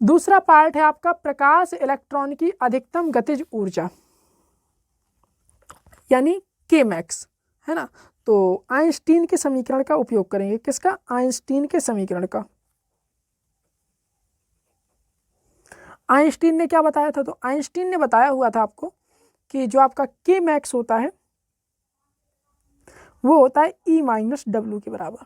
दूसरा पार्ट है आपका प्रकाश इलेक्ट्रॉन की अधिकतम गतिज ऊर्जा यानी Kmax, है ना। तो आइंस्टीन के समीकरण का उपयोग करेंगे। किसका, आइंस्टीन के समीकरण का। आइंस्टीन ने क्या बताया था, तो आइंस्टीन ने बताया हुआ था आपको कि जो आपका Kmax होता है वो होता है E-W के बराबर।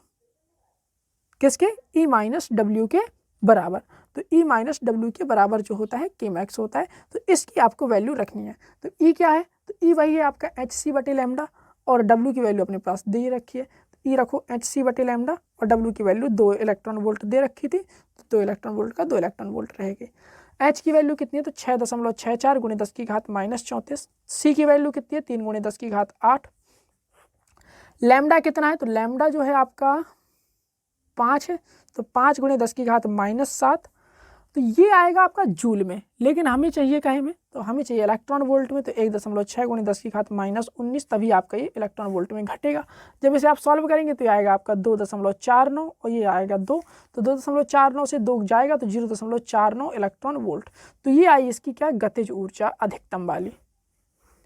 किसके, E-W के बराबर। तो E-W के बराबर जो होता है Kmax होता है। तो इसकी आपको वैल्यू रखनी है। तो E क्या है, तो E वही है आपका HC बटे लैम्डा और W की वैल्यू अपने पास दे रखी है। तो E रखो HC बटे लैम्डा और W की वैल्यू 2 इलेक्ट्रॉन वोल्ट दे रखी थी। तो 2 इलेक्ट्रॉन वोल्ट का 2 इलेक्ट्रॉन वोल्ट रहेगी। H की वैल्यू कितनी है, तो 6.64 × 10⁻⁻34। C की वैल्यू कितनी है, 3 × 10⁸8। लैम्डा कितना है, तो लैम्डा जो है आपका 5 है। तो 5 × 10⁻⁻7। तो ये आएगा आपका जूल में, लेकिन हमें चाहिए काहे में, तो हमें चाहिए इलेक्ट्रॉन वोल्ट में। तो 1.6 × 10⁻⁻19 तभी आपका ये इलेक्ट्रॉन वोल्ट में घटेगा। जब इसे आप सॉल्व करेंगे तो ये आएगा आपका 2.49 और ये आएगा 2। तो 2.49 से 2 जाएगा तो 0.49 इलेक्ट्रॉन वोल्ट। तो ये आई इसकी क्या गतिज ऊर्जा अधिकतम वाली,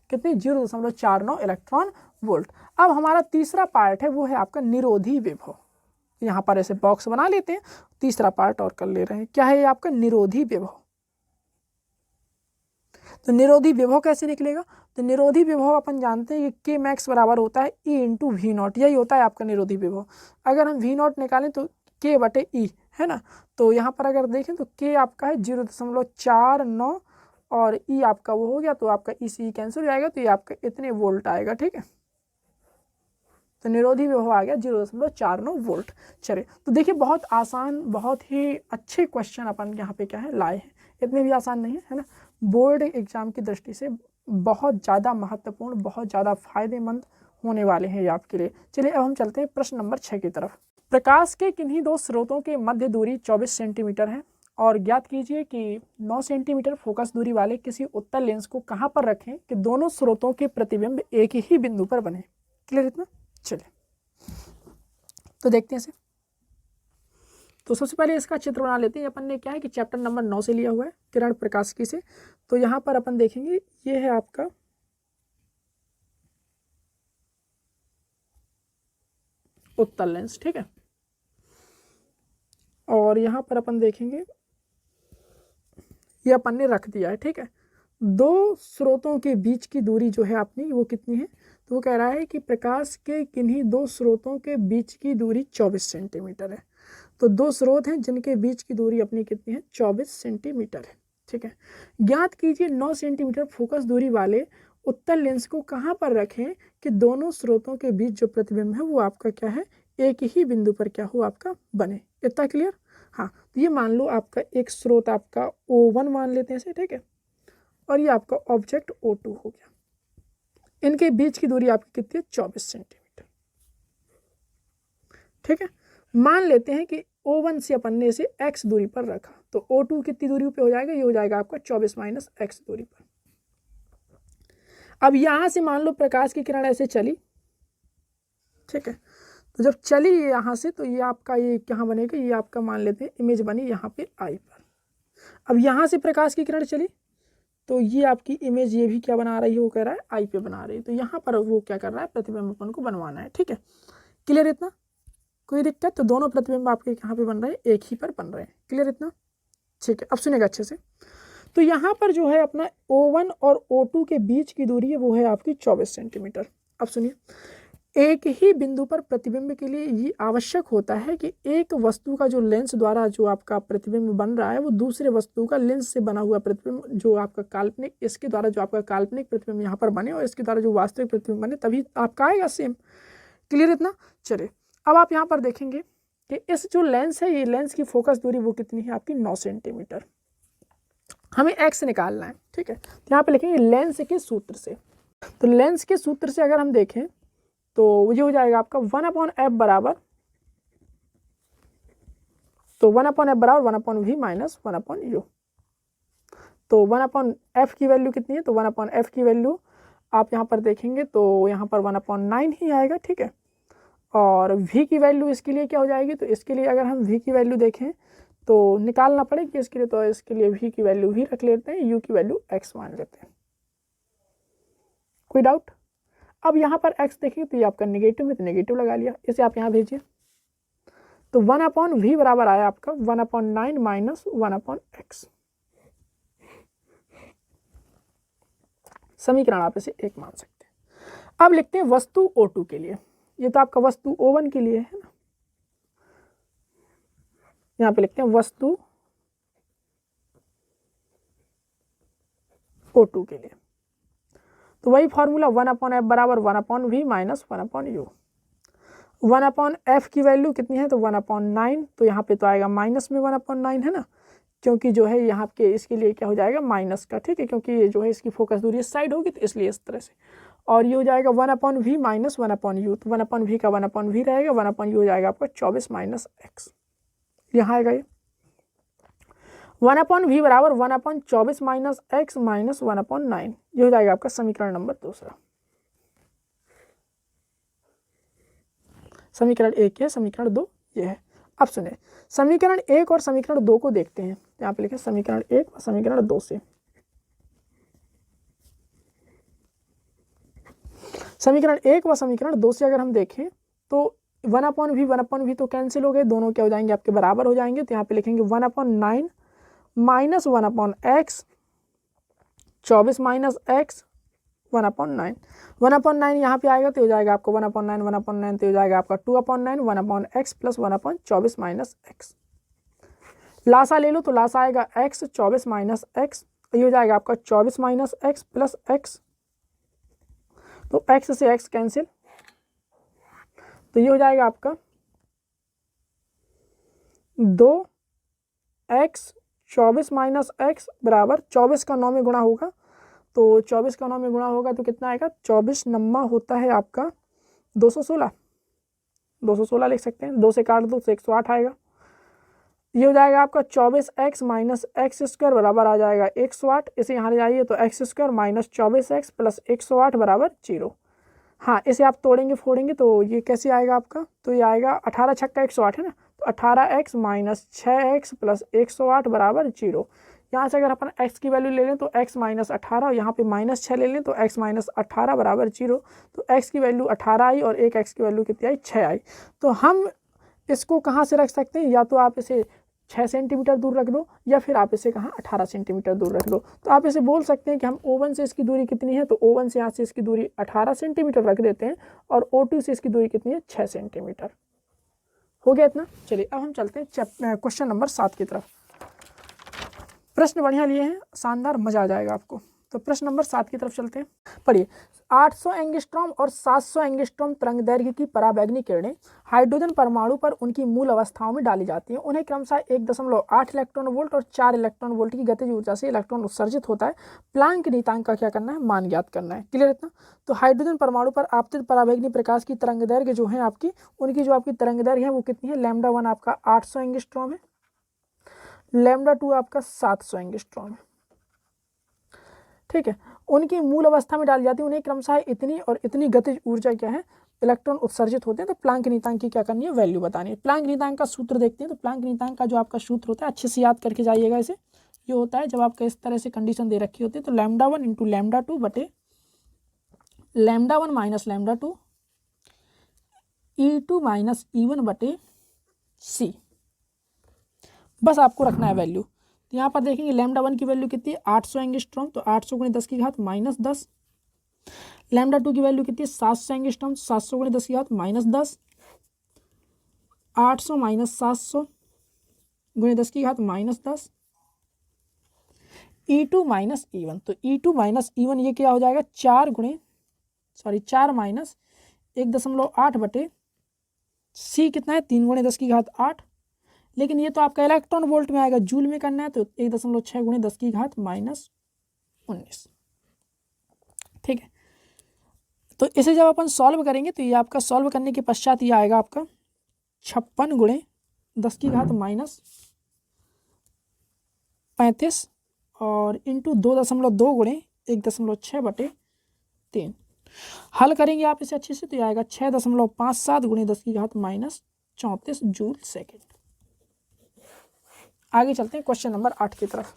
कितनी, 0.49 इलेक्ट्रॉन वोल्ट। अब हमारा तीसरा पार्ट है वो है आपका निरोधी विभव। यहाँ पर ऐसे बॉक्स बना लेते हैं, तीसरा पार्ट और कर ले रहे हैं। क्या है ये आपका निरोधी विभव। तो निरोधी विभव कैसे निकलेगा, तो निरोधी विभव अपन जानते हैं कि Kmax बराबर होता है E × V0। यही होता है आपका निरोधी विभव। अगर हम V0 निकालें तो K बटे E, है ना। तो यहाँ पर अगर देखें तो K आपका है 0.49 और E आपका वो हो गया, तो आपका E कैंसिल हो जाएगा, तो ये आपका इतने वोल्ट आएगा। ठीक है, तो निरोधी विभव आ गया 0.49 वोल्ट। चलिए, तो देखिए बहुत आसान, बहुत ही अच्छे क्वेश्चन अपन यहाँ पे क्या है लाए हैं। इतने भी आसान नहीं है ना। बोर्ड एग्जाम की दृष्टि से बहुत ज़्यादा महत्वपूर्ण, बहुत ज़्यादा फायदेमंद होने वाले हैं ये आपके लिए। चलिए अब हम चलते हैं प्रश्न नंबर 6 की तरफ। प्रकाश के किन्हीं दो स्रोतों के मध्य दूरी 24 सेंटीमीटर है और ज्ञात कीजिए कि 9 सेंटीमीटर फोकस दूरी वाले किसी उत्तल लेंस को कहाँ पर रखें कि दोनों स्रोतों के प्रतिबिंब एक ही बिंदु पर बने। क्लियर इतना? चलिए तो देखते हैं इसे। तो सबसे पहले इसका चित्र बना लेते हैं। अपन ने क्या है कि चैप्टर नंबर 9 से लिया हुआ है, किरण प्रकाशिकी से। तो यहाँ पर अपन देखेंगे ये है आपका उत्तल लेंस, ठीक है। और यहाँ पर अपन देखेंगे ये अपन ने रख दिया है, ठीक है। दो स्रोतों के बीच की दूरी जो है अपनी वो कितनी है, तो वो कह रहा है कि प्रकाश के किन्हीं दो स्रोतों के बीच की दूरी 24 सेंटीमीटर है। तो दो स्रोत हैं जिनके बीच की दूरी अपनी कितनी है, 24 सेंटीमीटर है, ठीक है। ज्ञात कीजिए 9 सेंटीमीटर फोकस दूरी वाले उत्तल लेंस को कहाँ पर रखें कि दोनों स्रोतों के बीच जो प्रतिबिंब है वो आपका क्या है, एक ही बिंदु पर क्या हो आपका बने। इतना क्लियर? हाँ, तो ये मान लो आपका एक स्रोत आपका O1 मान लेते हैं इसे, ठीक है, और ये आपका ऑब्जेक्ट O2 हो गया। इनके बीच की दूरी आपकी कितनी है, 24 सेंटीमीटर, ठीक है। मान लेते हैं कि O1 से अपन ने इसे x दूरी पर रखा, तो O2 कितनी दूरी पे हो जाएगा, ये हो जाएगा आपका 24 माइनस x दूरी पर। अब यहां से मान लो प्रकाश की किरण ऐसे चली, ठीक है, तो जब चली यहाँ से तो ये आपका ये कहाँ बनेगा, ये आपका मान लेते हैं इमेज बनी यहाँ पे आई पर। अब यहाँ से प्रकाश की किरण चली तो ये आपकी इमेज ये भी क्या बना रही है, वो कह रहा है आई पे बना रही है। तो यहाँ पर वो क्या कर रहा है, प्रतिबिंब अपन को बनवाना है, ठीक है। क्लियर इतना? कोई दिक्कत? तो दोनों प्रतिबिंब आपके कहाँ पे बन रहे हैं, एक ही पर बन रहे हैं। क्लियर इतना? ठीक है, अब सुनेगा अच्छे से। तो यहाँ पर जो है अपना O1 और O2 के बीच की दूरी है वो है आपकी 24 सेंटीमीटर। अब सुनिए, एक ही बिंदु पर प्रतिबिंब के लिए ये आवश्यक होता है कि एक वस्तु का जो लेंस द्वारा जो आपका प्रतिबिंब बन रहा है वो दूसरे वस्तु का लेंस से बना हुआ प्रतिबिंब जो आपका काल्पनिक, इसके द्वारा जो आपका काल्पनिक प्रतिबिंब यहाँ पर बने और इसके द्वारा जो वास्तविक प्रतिबिंब बने, तभी आपका आएगा सेम। क्लियर इतना? चलिए अब आप यहाँ पर देखेंगे कि इस जो लेंस है, ये लेंस की फोकस दूरी वो कितनी है आपकी, 9 सेंटीमीटर। हमें एक्स निकालना है, ठीक है। तो यहाँ पे लिखेंगे लेंस के सूत्र से। तो लेंस के सूत्र से अगर हम देखें तो ये हो जाएगा आपका 1/f बराबर, तो 1/f बराबर 1/v माइनस 1/u। तो 1/f की वैल्यू कितनी है, तो 1/f की वैल्यू आप यहाँ पर देखेंगे तो यहाँ पर 1/9 ही आएगा, ठीक है। और v की वैल्यू इसके लिए क्या हो जाएगी, तो इसके लिए अगर हम v की वैल्यू देखें तो निकालना पड़ेगी इसके लिए, तो इसके लिए v की वैल्यू ही रख लेते हैं, u की वैल्यू x मान लेते हैं। कोई डाउट? अब यहाँ पर x देखिए तो ये आपका नेगेटिव में, तो नेगेटिव लगा लिया, इसे आप यहाँ भेजिए। तो 1/v बराबर आया आपका 1/9 माइनस 1/x। समीकरण आप इसे 1 मान सकते हैं। अब लिखते हैं वस्तु O2 के लिए। ये तो आपका वस्तु O1 के लिए है ना, यहाँ पे लिखते हैं वस्तु O2 के लिए। तो वही फॉर्मूला 1/f बराबर 1/v माइनस 1/u। 1/f की वैल्यू कितनी है, तो 1/9, तो यहाँ पे तो आएगा माइनस में 1/9 है ना, क्योंकि जो है यहाँ के इसके लिए क्या हो जाएगा माइनस का, ठीक है, क्योंकि ये जो है इसकी फोकस दूरी इस साइड होगी तो इसलिए इस तरह से। और ये हो जाएगा 1/v माइनस 1/u, तो 1/v का 1/v रहेगा, 1/u हो जाएगा आपका 24 माइनस x। यहाँ आएगा ये 1/v बराबर 1/24 माइनस x माइनस 1/9। ये हो जाएगा आपका समीकरण नंबर 2। समीकरण 1 है, समीकरण 2 ये है। अब सुने, समीकरण 1 और समीकरण 2 को देखते हैं। यहाँ पे लिखे समीकरण 1 और समीकरण 2 से। समीकरण 1 व समीकरण 2 से अगर हम देखें तो 1/v तो कैंसिल हो गए, दोनों क्या हो जाएंगे आपके बराबर हो जाएंगे। तो यहाँ पे लिखेंगे 1/9 माइनस 1/x, 24 माइनस x 1/9। 1/9 यहाँ पे आएगा तो हो जाएगा आपको 1/9 तो हो जाएगा आपका 2/9 1/x plus 1/24 minus x। Lasa ले लो तो लासा आएगा x 24 माइनस x, ये हो जाएगा आपका 24 माइनस x प्लस x, तो x से x कैंसिल, तो ये हो जाएगा आपका 2x 24 माइनस x बराबर 24 का 9 में गुणा होगा, तो 24 का 9 में गुणा होगा तो कितना आएगा, 24 9 होता है आपका 216, 216 लिख सकते हैं, 2 से काट दो तो 108 आएगा। ये हो जाएगा आपका 24x माइनस एक्स स्क्वायर बराबर आ जाएगा 108। इसे यहाँ ले जाइए तो x square minus 24x plus 108 बराबर 0। हाँ, इसे आप तोड़ेंगे फोड़ेंगे तो ये कैसे आएगा आपका, तो ये आएगा 18 छक्का 108 है ना, तो 18x माइनस 6x प्लस 108 बराबर 0। यहाँ से अगर अपन x की वैल्यू ले लें तो x माइनस 18 और यहाँ पे माइनस 6 ले लें तो x माइनस 18 बराबर 0। तो x की वैल्यू 18 आई और एक x की वैल्यू कितनी आई, 6 आई। तो हम इसको कहाँ से रख सकते हैं, या तो आप इसे 6 सेंटीमीटर दूर रख दो या फिर आप इसे कहाँ 18 सेंटीमीटर दूर रख दो। तो आप इसे बोल सकते हैं कि हम O1 से इसकी दूरी कितनी है, तो O1 से यहाँ से इसकी दूरी 18 सेंटीमीटर रख देते हैं और O2 से इसकी दूरी कितनी है, 6 सेंटीमीटर। हो गया इतना। चलिए अब हम चलते हैं क्वेश्चन नंबर 7 की तरफ। प्रश्न बढ़िया लिए हैं, शानदार, मजा आ जाएगा आपको। तो प्रश्न नंबर 7 की तरफ चलते हैं, पढ़िए। 800 एंगस्ट्रॉम और 700 एंगस्ट्रॉम तरंग दैर्घ्य की पराबैंगनी किरणें हाइड्रोजन परमाणु पर उनकी मूल अवस्थाओं में डाली जाती हैं। उन्हें क्रमशः 1.8 इलेक्ट्रॉन वोल्ट और 4 इलेक्ट्रॉन वोल्ट की गतिज ऊर्जा से इलेक्ट्रॉन उत्सर्जित होता है। प्लांक नीतांक का क्या करना है, मान ज्ञात करना है। क्लियर इतना। तो हाइड्रोजन परमाणु पर आपतित पराबैंगनी प्रकाश की तरंग दैर्घ्य जो है आपकी, उनकी जो आपकी तरंग दैर्घ्य है वो कितनी है, λ1 आपका 800 एंगस्ट्रॉम है, λ2 आपका 700 एंगस्ट्रॉम है। ठीक है, उनकी मूल अवस्था में डाली जाती है। उन्हें क्रमशः इतनी और इतनी गतिज ऊर्जा क्या है, इलेक्ट्रॉन उत्सर्जित होते हैं। तो प्लांक नीतांक की क्या करनी है, वैल्यू बतानी है। प्लांक नीतांक का सूत्र देखते हैं। तो प्लांक नीतांक का जो आपका सूत्र होता है, अच्छे से याद करके जाइएगा इसे। ये होता है जब आपका इस तरह से कंडीशन दे रखी होती है, तो λ1 इंटू λ2 बटे λ1 माइनस λ2 E2 माइनस E1 बटे C, बस आपको रखना है वैल्यू। तो यहाँ पर देखेंगे λ1 की वैल्यू कितनी है, 800 एंगस्ट्रॉम, तो 800 गुणे 10 की घात माइनस 10। λ2 की वैल्यू कितनी है, 700 एंगस्ट्रॉम, 700 गुणे 10 की घात माइनस 10। 800 माइनस 700 गुणे 10 की घात माइनस 10। E2 माइनस E1, तो E2 माइनस E1 ये क्या हो जाएगा, 4 माइनस 1.8 बटे C कितना है, 3 गुणे 10 की घात 8। लेकिन ये तो आपका इलेक्ट्रॉन वोल्ट में आएगा, जूल में करना है, तो 1.6 गुणे 10 की घात माइनस 19। ठीक है, तो इसे जब अपन सॉल्व करेंगे तो ये आपका सॉल्व करने के पश्चात ये आएगा आपका 56 गुणे 10 की घात माइनस 35 और इंटू 2.2 गुणे 1.6 बटे 3। हल करेंगे आप इसे अच्छे से तो ये आएगा 6.57 गुणे 10 की घात माइनस 34 जूल सेकेंड। आगे चलते हैं क्वेश्चन नंबर 8 की तरफ।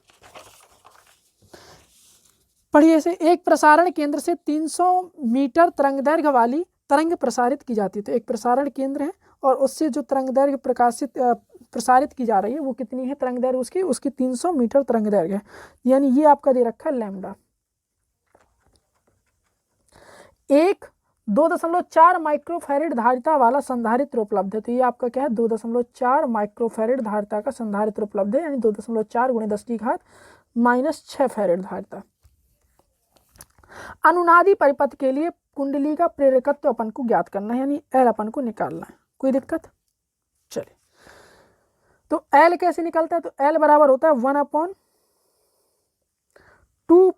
पढ़िए इसे। एक प्रसारण केंद्र से 300 मीटर तरंग दैर्घ्य वाली तरंग प्रसारित की जाती है। तो एक प्रसारण केंद्र है और उससे जो तरंग दैर्घ्य प्रसारित की जा रही है वो कितनी है, तरंग दैर्घ्य उसकी 300 मीटर तरंग दैर्घ्य है। यानी ये आपका दे रखा है लैम्डा। एक 2.4 माइक्रोफैरेड धारिता वाला संधारित्र उपलब्ध है। तो ये आपका क्या है, 2.4 माइक्रोफैरेड धारिता का संधारित्र उपलब्ध है, यानी 2.4 गुणे 10 की घात माइनस 6 फैरेड धारिता। अनुनादी परिपथ के लिए कुंडली का प्रेरकत्व अपन को ज्ञात करना है, यानी एल अपन को निकालना है। कोई दिक्कत, चलिए। तो एल कैसे निकलता है, तो एल बराबर होता है 1/2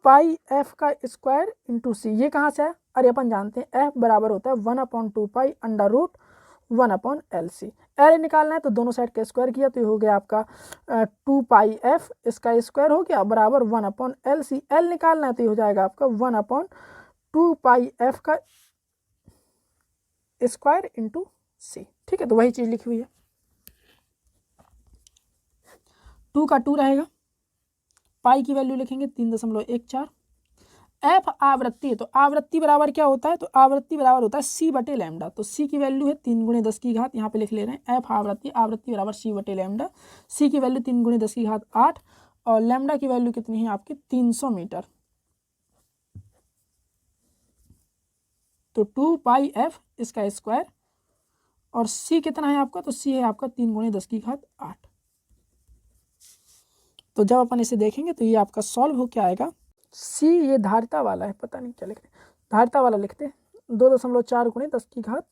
पाई एफ का स्क्वायर इंटू सी। ये कहाँ से है, अरे अपन जानते हैं एफ बराबर होता है 1/2 pi under root 1/LC। L निकालना है तो दोनों साइड का स्क्वायर किया तो ये हो गया आपका 2 पाई एफ, इसका स्क्वायर हो गया बराबर 1/LC। एल निकालना है तो ये हो जाएगा आपका 1/2 पाई एफ का स्क्वायर इंटू सी। ठीक है, तो वही चीज लिखी हुई है। 2 का 2 रहेगा, पाई की वैल्यू लिखेंगे 3.14। एफ आवृत्ति है, तो आवृत्ति बराबर क्या होता है, तो आवृत्ति बराबर होता है सी बटे लैम्डा। तो सी की वैल्यू है 3 गुणे 10 की घात, यहाँ पे लिख ले रहे हैं एफ आवृत्ति, आवृत्ति बराबर सी बटे लैम्डा। सी की वैल्यू 3 गुणे 10 की घात 8 और लैम्डा की वैल्यू कितनी है आपकी 300 मीटर। तो 2 पाई एफ इसका स्क्वायर और सी कितना है आपका, तो सी है आपका 3 गुणे 10 की घात 8। तो जब अपन इसे देखेंगे तो ये आपका सॉल्व हो क्या आएगा, सी ये धारिता वाला है, पता नहीं क्या लिख रहे, धारिता वाला लिखते हैं 2.4 गुणे 10 की घात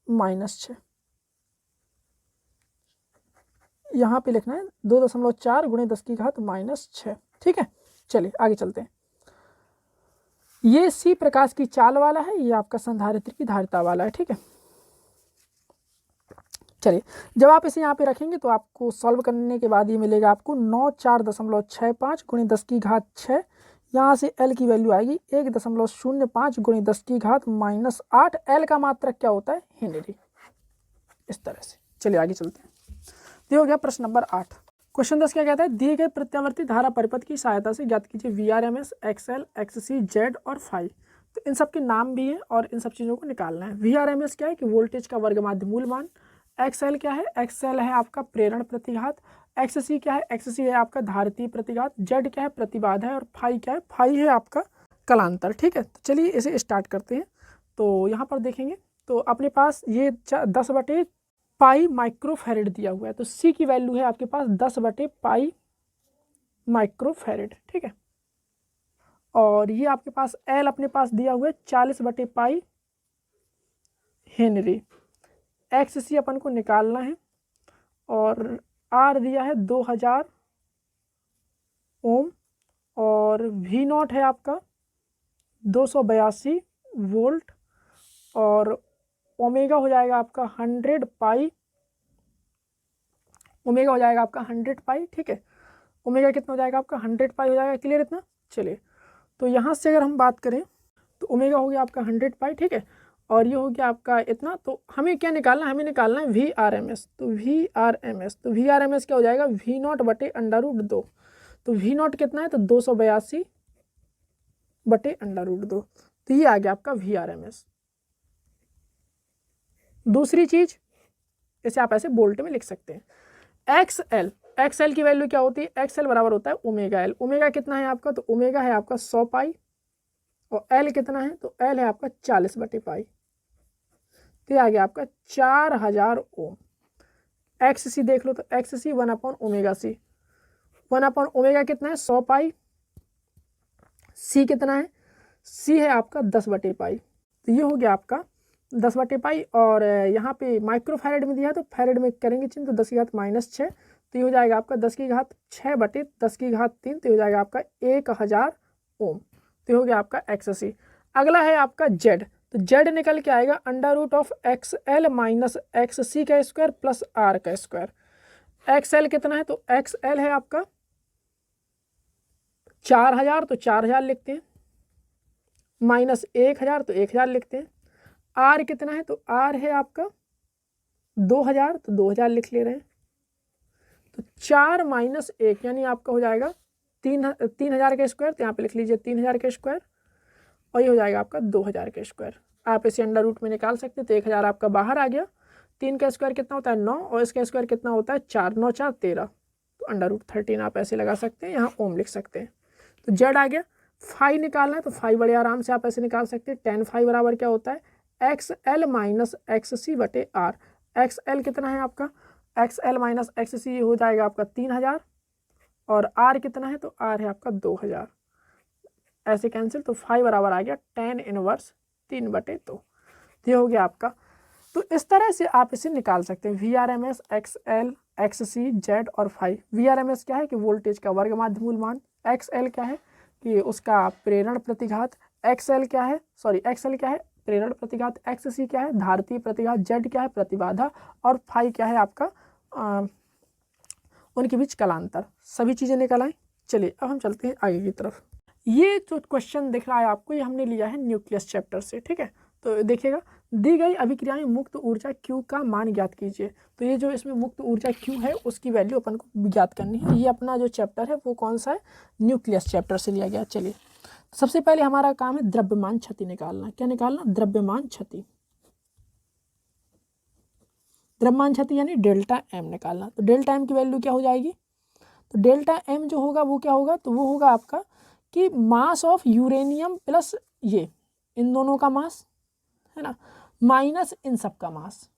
माइनस 6। यहाँ पे लिखना है 2.4 गुणे 10 की घात माइनस 6। ठीक है, चलिए आगे चलते हैं। ये सी प्रकाश की चाल वाला है, ये आपका संधारित्र की धारिता वाला है। ठीक है, चलिए, जब आप इसे यहाँ पे रखेंगे तो आपको सॉल्व करने के बाद ये मिलेगा आपको 94.65 गुणे 10 की घात 6। यहाँ से एल की वैल्यू आएगी 1.05 गुणे 10 की घात -8। एल का मात्रक क्या होता है? हेनरी। इस तरह से चलिए आगे चलते हैं। ये हो गया प्रश्न नंबर 8। क्वेश्चन 10 क्या कहता है? दिए गए प्रत्यावर्ती धारा परिपथ की सहायता से ज्ञात कीजिए VRMS, XL, XC, Z और फाई। तो इन सब के नाम भी हैं और इन सब चीज़ों को निकालना है। VRMS क्या है कि वोल्टेज का वर्गमाध्य मूल मान। XL क्या है? XL है आपका प्रेरण प्रतिघात। XC क्या है? XC है आपका धारितीय प्रतिघात। Z क्या है? प्रतिबाधा है। और फाई क्या है? फाई है आपका कलांतर। ठीक है, तो चलिए इसे स्टार्ट करते हैं। तो यहाँ पर देखेंगे तो अपने पास ये 10/पाई माइक्रोफैरेड दिया हुआ है। तो C की वैल्यू है आपके पास 10/पाई माइक्रोफैरेड। ठीक है, और ये आपके पास L अपने पास दिया हुआ है 40/पाई हेनरी। XC अपन को निकालना है और R दिया है 2000 ओम और V0 है आपका 282 वोल्ट और ओमेगा हो जाएगा आपका 100 पाई। ओमेगा हो जाएगा आपका 100 पाई। ठीक है, ओमेगा कितना हो जाएगा आपका? 100 पाई हो जाएगा। क्लियर इतना? चलिए, तो यहाँ से अगर हम बात करें तो ओमेगा हो गया आपका 100 पाई। ठीक है, और ये हो गया आपका इतना। तो हमें क्या निकालना है? हमें निकालना है VRMS। तो VRMS क्या हो जाएगा? V0/√2। तो V0 कितना है? तो 282/√2। तो ये आ गया आपका VRMS। दूसरी चीज, इसे आप ऐसे बोल्ट में लिख सकते हैं। XL की वैल्यू क्या होती है? XL बराबर होता है ओमेगा L। ओमेगा कितना है आपका? तो ओमेगा है आपका 100 पाई और L कितना है? तो L है आपका 40/पाई। तो आ गया आपका 4000 ओम। XC देख लो, तो XC 1/ओमेगा C। 1/ओमेगा कितना है? 100 पाई। C कितना है? C है आपका 10/पाई। तो ये हो गया आपका 10/पाई। और यहाँ पे माइक्रोफैरेड में दिया है तो फैरेड में करेंगे चिन्ह, तो 10 की घात -6। तो ये हो जाएगा आपका 10 की घात 6/10 की घात 3। तो ये हो जाएगा आपका 1000 ओम। तो ये हो गया आपका XC। अगला है आपका Z। तो Z निकल के आएगा √XL - XC का स्क्वायर प्लस R का स्क्वायर। XL कितना है? तो XL है आपका 4000, तो 4000 लिखते हैं, -1000 तो 1000 लिखते हैं। R कितना है? तो R है आपका 2000, तो 2000 लिख ले रहे हैं। तो 4 - 1 यानी आपका हो जाएगा 3000 का स्क्वायर। तो यहाँ पे लिख लीजिए 3000 का स्क्वायर और ये हो जाएगा आपका 2000 का स्क्वायर। आप इसे अंडर रूट में निकाल सकते हैं। तो 1000 आपका बाहर आ गया। 3 का स्क्वायर कितना होता है? 9 और इसका स्क्वायर कितना होता है? 4। 9 4 13। तो अंडर रूट 13 आप ऐसे लगा सकते हैं। यहाँ ओम लिख सकते हैं। तो Z आ गया। फाई निकालना है तो फाई बड़े आराम से आप ऐसे निकाल सकते हैं। tan फाई बराबर क्या होता है? XL - XC/R। XL कितना है आपका? XL - XC हो जाएगा आपका 3000 और R कितना है? तो R है आपका 2000। ऐसे कैंसिल, तो फाई बराबर आ गया tan इनवर्स 3/2। ये हो गया आपका। तो इस तरह से आप इसे निकाल सकते हैं। VRMS, XL, XC, Z और फाई। VRMS क्या है कि वोल्टेज का वर्गमाध्य मूल मान। XL क्या है कि उसका प्रेरण प्रतिघात। XL क्या है? प्रेरण प्रतिघात। XC क्या है? धारितीय प्रतिघात। Z क्या है? प्रतिबाधा। और फाई क्या है आपका? उनके बीच कलांतर। सभी चीज़ें निकल आई। चलिए अब हम चलते हैं आगे की तरफ। ये जो क्वेश्चन दिख रहा है आपको, ये हमने लिया है न्यूक्लियस चैप्टर से। ठीक है, तो देखिएगा, दी गई अभिक्रिया में मुक्त ऊर्जा Q का मान ज्ञात कीजिए। तो ये जो इसमें मुक्त ऊर्जा Q है उसकी वैल्यू अपन को ज्ञात करनी है। ये अपना जो चैप्टर है वो कौन सा है? न्यूक्लियस चैप्टर से लिया गया। चलिए, सबसे पहले हमारा काम है द्रव्यमान क्षति निकालना। क्या निकालना? द्रव्यमान क्षति। द्रव्यमान क्षति यानी डेल्टा M निकालना। तो डेल्टा M की वैल्यू क्या हो जाएगी? तो डेल्टा M जो होगा वो क्या होगा? तो वो होगा आपका कि मास ऑफ यूरेनियम प्लस ये इन दोनों का मास है ना, माइनस इन सब का मास।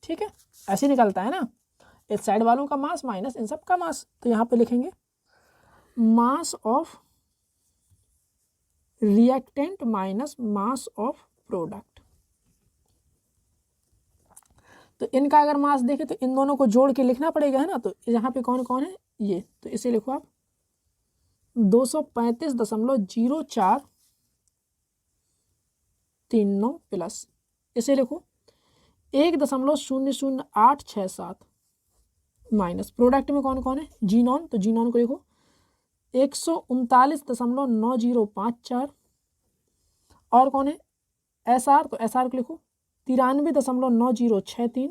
ठीक है, ऐसे निकलता है ना, इस साइड वालों का मास माइनस इन सब का मास। तो यहाँ पे लिखेंगे mass of reactant minus mass of product. तो इनका अगर मास देखें तो इन दोनों को जोड़ के लिखना पड़ेगा, है ना। तो यहाँ पे कौन कौन है? ये, तो इसे लिखो आप 235.0439 प्लस, इसे लिखो 1.00867 माइनस प्रोडक्ट में कौन कौन है, जीनॉन, तो जीनॉन को लिखो 139.9054 और कौन है एसआर, तो एसआर को लिखो 93.9063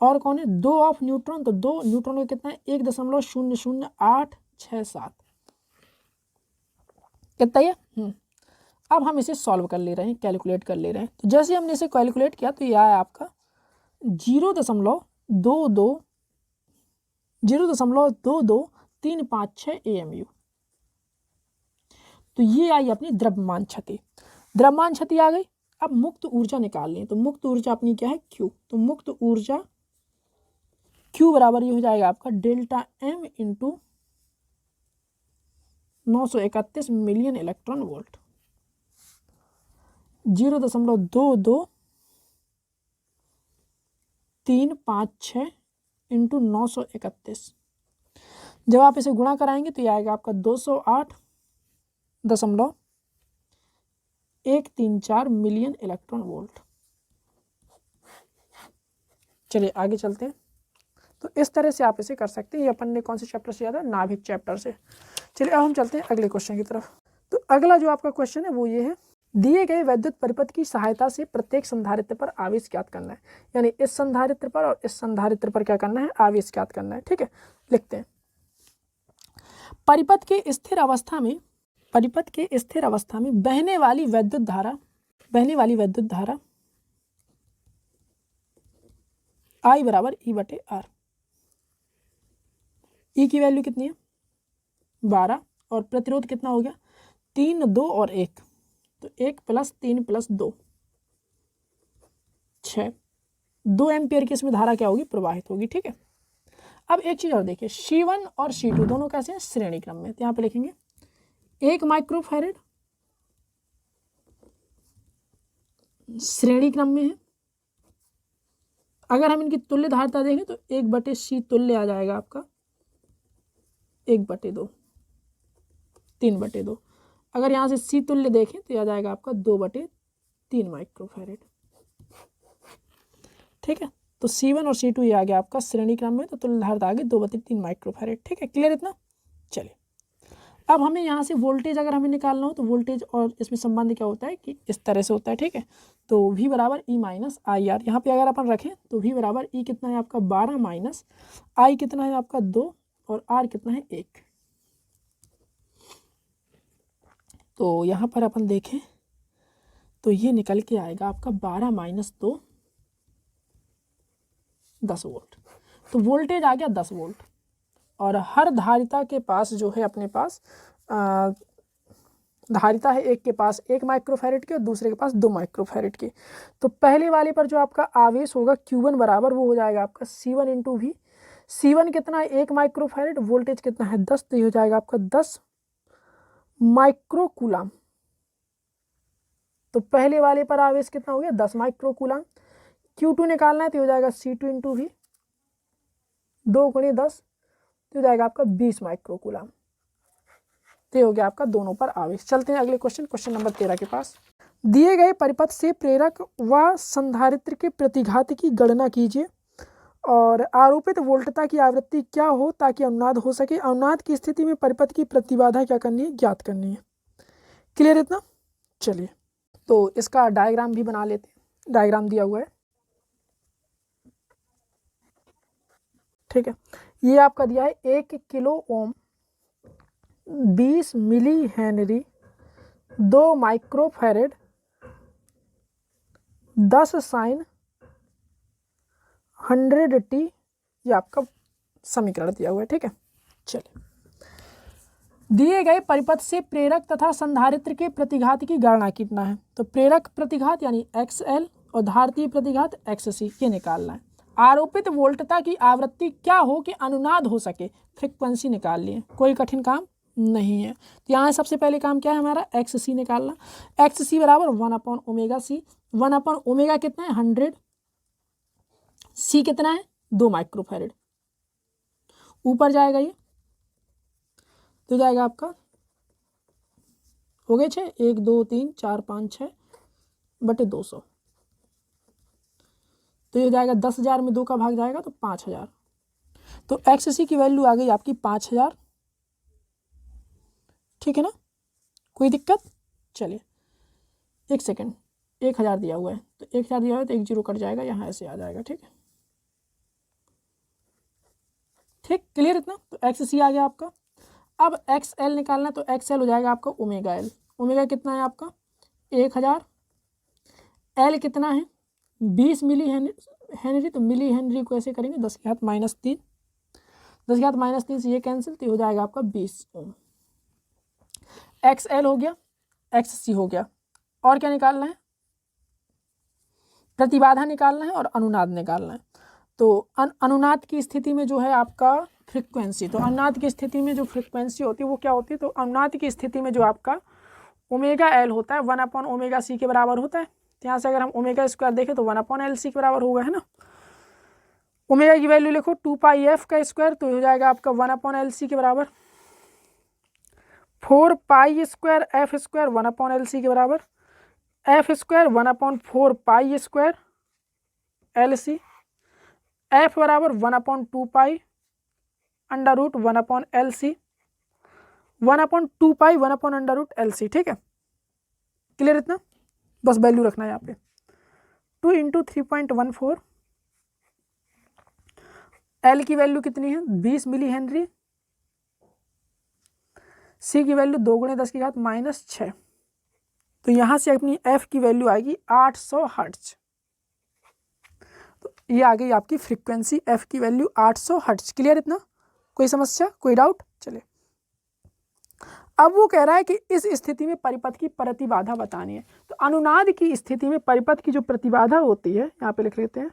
और कौन है 2 ऑफ न्यूट्रॉन, तो 2 न्यूट्रॉन का कितना है 1.00867 कितना है। अब हम इसे सॉल्व कर ले रहे हैं, कैलकुलेट कर ले रहे हैं। तो जैसे हमने इसे कैलकुलेट किया तो यह आया आपका 0.22356 AMU। तो ये आई अपनी द्रव्यमान क्षति। द्रव्यमान क्षति आ गई। अब मुक्त ऊर्जा निकालनी है, तो मुक्त ऊर्जा अपनी क्या है Q, तो मुक्त ऊर्जा Q बराबर ये हो जाएगा आपका delta M into 931 million electron volt. 0.22356 into 931। जब आप इसे गुणा कराएंगे तो ये आएगा आपका 208.134 मिलियन इलेक्ट्रॉन वोल्ट। चलिए आगे चलते हैं। तो इस तरह से आप इसे कर सकते हैं। ये अपन ने कौन से चैप्टर से याद है, नाभिक चैप्टर से। चलिए अब हम चलते हैं अगले क्वेश्चन की तरफ। तो अगला जो आपका क्वेश्चन है वो ये है, दिए गए वैद्युत परिपथ की सहायता से प्रत्येक संधारित्र पर आवेश ज्ञात करना है। यानी इस संधारित्र पर और इस संधारित्र पर क्या करना है, आवेश ज्ञात करना है। ठीक है, लिखते हैं। परिपथ के स्थिर अवस्था में बहने वाली वैद्युत धारा I बराबर E/R। E की वैल्यू कितनी है 12 और प्रतिरोध कितना हो गया 3, 2 और 1, तो 1 + 3 + 2 6, 2 एम्पियर की इसमें धारा क्या होगी, प्रवाहित होगी। ठीक है, अब एक चीज और देखिए, C1 और C2 दोनों कैसे हैं, श्रेणी क्रम में। तो यहाँ पे लिखेंगे 1 माइक्रोफैरेड श्रेणी क्रम में है। अगर हम इनकी तुल्य धारिता देखें तो 1/C तुल्य आ जाएगा आपका 1/2, 3/2। अगर यहाँ से C तुल्य देखें तो आ जाएगा आपका 2/3 माइक्रोफैरेड। ठीक है, तो C1 और C2 ये आ गया आपका श्रेणी क्रम में, तो तुल्य धारिता आ गई 2/3 माइक्रोफैरेड। ठीक है, क्लियर इतना। चलिए अब हमें यहाँ से वोल्टेज अगर हमें निकालना हो तो वोल्टेज और इसमें संबंध क्या होता है कि इस तरह से होता है। ठीक है, तो V बराबर E माइनस IR। यहाँ पे अगर अपन रखें तो V बराबर E कितना है आपका 12 माइनस I कितना है आपका 2 और R कितना है 1। तो यहाँ पर अपन देखें तो ये निकल के आएगा आपका 12 माइनस 2 10 वोल्ट। तो वोल्टेज आ गया 10 वोल्ट और हर धारिता के पास जो है अपने पास धारिता है, एक के पास 1 माइक्रोफैरेड की और दूसरे के पास 2 माइक्रोफैरेड की। तो पहले वाले पर जो आपका आवेश होगा Q1 बराबर वो हो जाएगा आपका C1 इंटू V। C1 कितना है 1 माइक्रोफैरेड, वोल्टेज कितना है 10, तो ये हो जाएगा आपका 10 माइक्रोकूलम। तो पहले वाले पर आवेश कितना हो गया 10 माइक्रोकूलम। Q2 निकालना है तो हो जाएगा C2 इंटू V, 2 × 10 तो हो जाएगा आपका 20 माइक्रोकूलम। तो हो गया आपका दोनों पर आवेश। चलते हैं अगले क्वेश्चन नंबर 13 के पास। दिए गए परिपथ से प्रेरक व संधारित्र के प्रतिघात की गणना कीजिए और आरोपित वोल्टता की आवृत्ति क्या हो ताकि अनुनाद हो सके। अनुनाद की स्थिति में परिपथ की प्रतिबाधा क्या करनी है, ज्ञात करनी है। क्लियर इतना। चलिए तो इसका डायग्राम भी बना लेते हैं। डायग्राम दिया हुआ है। ठीक है, ये आपका दिया है 1 kilo ohm 20 milli henry 2 microfarad 10 sine 100t, ये आपका समीकरण दिया हुआ है। ठीक है, चलिए दिए गए परिपथ से प्रेरक तथा संधारित्र के प्रतिघात की गणना कितना है। तो प्रेरक प्रतिघात यानी XL और धारितीय प्रतिघात XC ये निकालना है। आरोपित वोल्टता की आवृत्ति क्या हो कि अनुनाद हो सके, फ्रीक्वेंसी निकाल लिए, कोई कठिन काम नहीं है। तो यहाँ सबसे पहले काम क्या है हमारा XC निकालना। XC बराबर 1/ωc। 1/ω कितना है 100, C कितना है 2 माइक्रोफैरेड। ऊपर जाएगा ये तो जाएगा आपका हो गए 6, 1 2 3 4 5 6/200। तो ये हो जाएगा 10,000 में 2 का भाग जाएगा तो 5,000। तो XC की वैल्यू आ गई आपकी 5,000। ठीक है ना, कोई दिक्कत? चलिए 1 सेकेंड, 1,000 दिया हुआ है तो 1,000 दिया हुआ है तो 1 0 कट जाएगा, यहाँ ऐसे आ जाएगा। ठीक है, ठीक, क्लियर इतना? तो XC आ गया आपका। अब XL निकालना, तो XL हो जाएगा आपका ओमेगा L। ओमेगा कितना है आपका 1,000, L कितना है 20 मिली हेनरी, तो मिली हेनरी को ऐसे करेंगे 10 की घात -3, 10 की घात -3 से ये कैंसिल, तो हो जाएगा आपका 20 ओम। XL हो गया, XC हो गया, और क्या निकालना है? प्रतिबाधा निकालना है और अनुनाद निकालना है। तो अनुनाद की स्थिति में जो है आपका फ्रीक्वेंसी, तो अनुनाद की स्थिति में जो फ्रीक्वेंसी होती है वो क्या होती है? तो अनुनाद की स्थिति में जो आपका ओमेगा L होता है 1/ओमेगा C के बराबर होता है। तो यहाँ से अगर हम ओमेगा स्क्वायर देखें तो 1/LC के बराबर होगा, है ना। ओमेगा की वैल्यू लिखो 2πf का स्क्वायर, तो हो जाएगा आपका 1/LC के बराबर। 4π स्क्वायर f स्क्वायर 1/LC के बराबर, f square 1/4π square LC, f बराबर 1/2π अंडर रूट 1/LC, 1/2π 1/√LC। ठीक है, क्लियर इतना? बस वैल्यू रखना है यहाँ पे। 2 × 3.14, L की वैल्यू कितनी है 20 मिली हेनरी, C की वैल्यू 2 × 10 की घात -6, तो यहाँ से अपनी F की वैल्यू आएगी 800 हर्ट्ज। तो ये आ गई आपकी फ्रीक्वेंसी, F की वैल्यू 800 हर्ट्ज। क्लियर इतना? कोई समस्या, कोई डाउट? चले, अब वो कह रहा है कि इस स्थिति में परिपथ की प्रतिबाधा बतानी है। तो अनुनाद की स्थिति में परिपथ की जो प्रतिबाधा होती है, यहाँ पे लिख लेते हैं,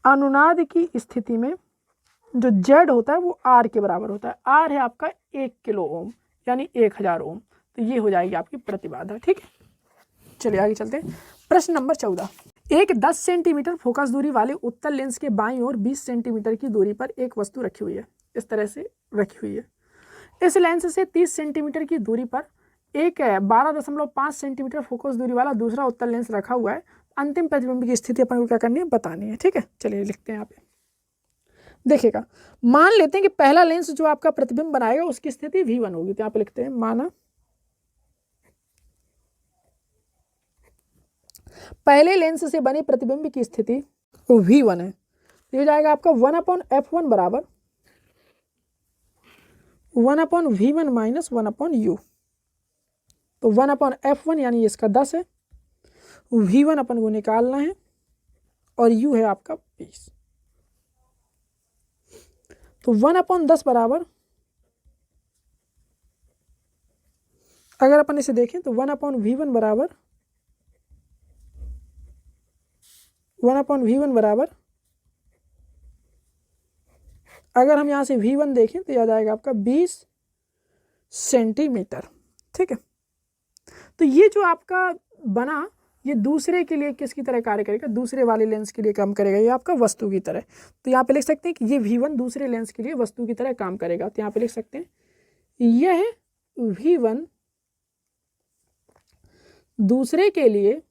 अनुनाद की स्थिति में जो Z होता है वो R के बराबर होता है। R है आपका 1 किलो ओम, यानी 1000 ओम। तो ये हो जाएगी आपकी प्रतिबाधा। ठीक है, चलिए आगे चलते हैं। प्रश्न नंबर 14, एक 10 सेंटीमीटर फोकस दूरी वाले उत्तल लेंस के बाईं ओर 20 सेंटीमीटर की दूरी पर एक वस्तु रखी हुई है, इस तरह से रखी हुई है। इस लेंस से 30 सेंटीमीटर की दूरी पर एक 12.5 सेंटीमीटर फोकस दूरी वाला दूसरा उत्तल लेंस रखा हुआ है। अंतिम प्रतिबिंब की स्थिति अपन को क्या करनी है, बतानी है। ठीक है, चलिए लिखते हैं यहाँ पे। देखिएगा, मान लेते हैं कि पहला लेंस जो आपका प्रतिबिंब बनाएगा उसकी स्थिति V1 होगी। तो यहाँ पे लिखते हैं, माना पहले लेंस से बने प्रतिबिंब की स्थिति V1 है। तो हो जाएगा आपका 1/f1 बराबर 1/v1 माइनस 1/u। तो 1/f1 यानी इसका 10 है, V1 अपन को निकालना है, और u है आपका 20। तो 1/10 बराबर, अगर अपन इसे देखें तो 1/v1 बराबर 1/v1 बराबर, अगर हम यहाँ से V1 देखें तो यह आ जाएगा आपका 20 सेंटीमीटर। ठीक है, तो ये जो आपका बना ये दूसरे के लिए किसकी तरह कार्य करेगा, दूसरे वाले लेंस के लिए काम करेगा, ये आपका वस्तु की तरह। तो यहाँ पे लिख सकते हैं कि ये V1 दूसरे लेंस के लिए वस्तु की तरह काम करेगा। तो यहाँ पे लिख सकते हैं यह V1 दूसरे के लिए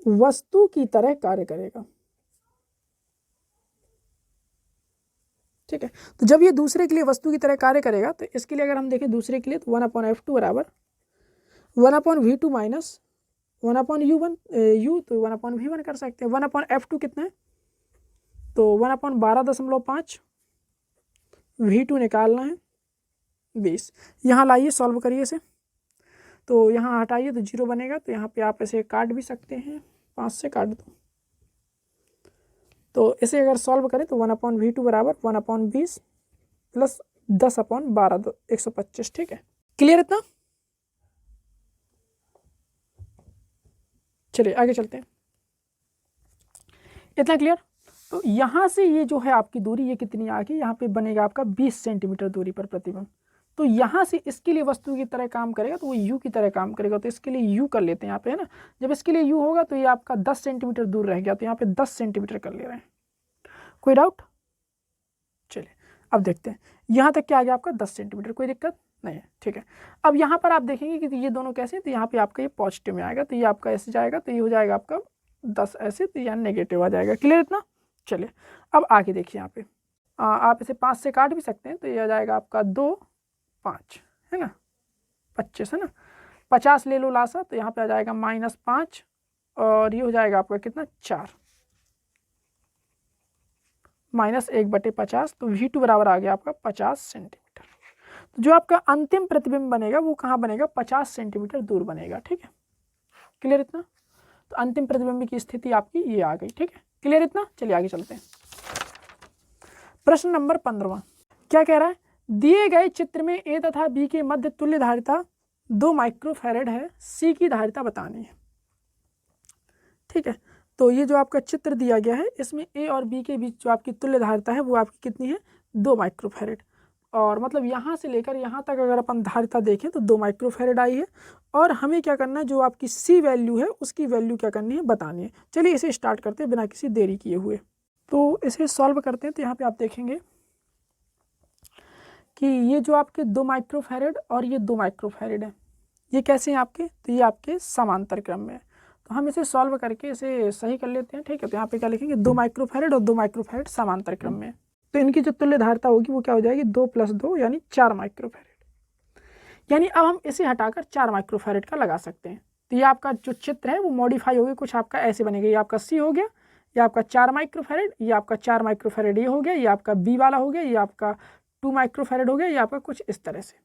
वस्तु की तरह कार्य करेगा। ठीक है, तो जब ये दूसरे के लिए वस्तु की तरह कार्य करेगा तो इसके लिए अगर हम देखें दूसरे के लिए, तो 1/f2 बराबर 1/v2 माइनस 1/u, तो 1/v1 कर सकते हैं। 1/f2 कितना है, तो 1/12.5, v2 निकालना है 20। यहाँ लाइए, सॉल्व करिए इसे, तो यहाँ हटाइए तो 0 बनेगा। तो यहाँ पे आप इसे काट भी सकते हैं, 5 से काट दो। तो इसे अगर सॉल्व करें तो 1/v2 बराबर 1/20 प्लस 10/12 125। ठीक है, क्लियर इतना? चलिए आगे चलते हैं। इतना क्लियर? तो यहाँ से ये जो है आपकी दूरी, ये कितनी आ गई, यहाँ पे बनेगा आपका 20 सेंटीमीटर दूरी पर प्रतिबिंब। तो यहाँ से इसके लिए वस्तु की तरह काम करेगा तो वो u की तरह काम करेगा। तो इसके लिए u कर लेते हैं यहाँ पे, है ना। जब इसके लिए u होगा तो ये आपका 10 सेंटीमीटर दूर रह गया, तो यहाँ पे 10 सेंटीमीटर कर ले रहे हैं। कोई डाउट? चलिए अब देखते हैं, यहाँ तक क्या आ गया आपका 10 सेंटीमीटर, कोई दिक्कत? नहीं है, ठीक है। अब यहाँ पर आप देखेंगे कि ये दोनों कैसे, तो यहाँ पे आपका ये पॉजिटिव में आएगा, तो ये आपका ऐसे जाएगा, तो ये हो जाएगा आपका 10 ऐसे, तो यहाँ नेगेटिव आ जाएगा। क्लियर इतना? चलिए अब आगे देखिए, यहाँ पे आप इसे 5 से काट भी सकते हैं, तो ये आ जाएगा आपका 2 5 है ना, 25 है ना, 50 ले लो लासा, तो यहाँ पे आ जाएगा -5 और ये हो जाएगा आपका कितना 4 -1/50, तो V2 बराबर आ गया आपका 50 सेंटीमीटर। तो जो आपका अंतिम प्रतिबिंब बनेगा वो कहाँ बनेगा, 50 सेंटीमीटर दूर बनेगा। ठीक है, क्लियर इतना? तो अंतिम प्रतिबिंब की स्थिति आपकी ये आ गई। ठीक है, क्लियर इतना? चलिए आगे चलते हैं। प्रश्न नंबर 15 क्या कह रहा है, दिए गए चित्र में ए तथा बी के मध्य तुल्य धारिता 2 माइक्रोफैरड है, सी की धारिता बतानी है। ठीक है, तो ये जो आपका चित्र दिया गया है इसमें ए और बी के बीच जो आपकी तुल्य धारिता है वो आपकी कितनी है, 2 माइक्रोफैरड। और मतलब यहाँ से लेकर यहाँ तक अगर अपन धारिता देखें तो 2 माइक्रोफैरड आई है, और हमें क्या करना है, जो आपकी सी वैल्यू है उसकी वैल्यू क्या करनी है, बतानी है। चलिए इसे स्टार्ट करते हैं बिना किसी देरी किए हुए। तो इसे सॉल्व करते हैं, तो यहाँ पे आप देखेंगे कि ये जो आपके 2 माइक्रोफैरड और ये 2 माइक्रोफैरड है, ये कैसे हैं आपके, तो ये आपके समांतर क्रम में है। तो हम इसे सॉल्व करके इसे सही कर लेते हैं। ठीक है, तो यहाँ पे क्या लिखेंगे, 2 माइक्रोफैरड और 2 माइक्रोफैरड समांतर क्रम में, तो इनकी जो तुल्य धारिता होगी वो क्या हो जाएगी, 2 + 2 यानी 4 माइक्रोफैरड। यानी अब हम इसे हटाकर 4 माइक्रोफैरड का लगा सकते हैं। तो ये आपका जो चित्र है वो मॉडिफाई हो गया, कुछ आपका ऐसे बनेगा, ये आपका सी हो गया, ये आपका 4 माइक्रोफैरड, ये आपका 4 माइक्रोफैरड ये हो गया, ये आपका बी वाला हो गया, ये आपका 2 माइक्रोफैरड हो गया, ये आपका कुछ इस तरह से,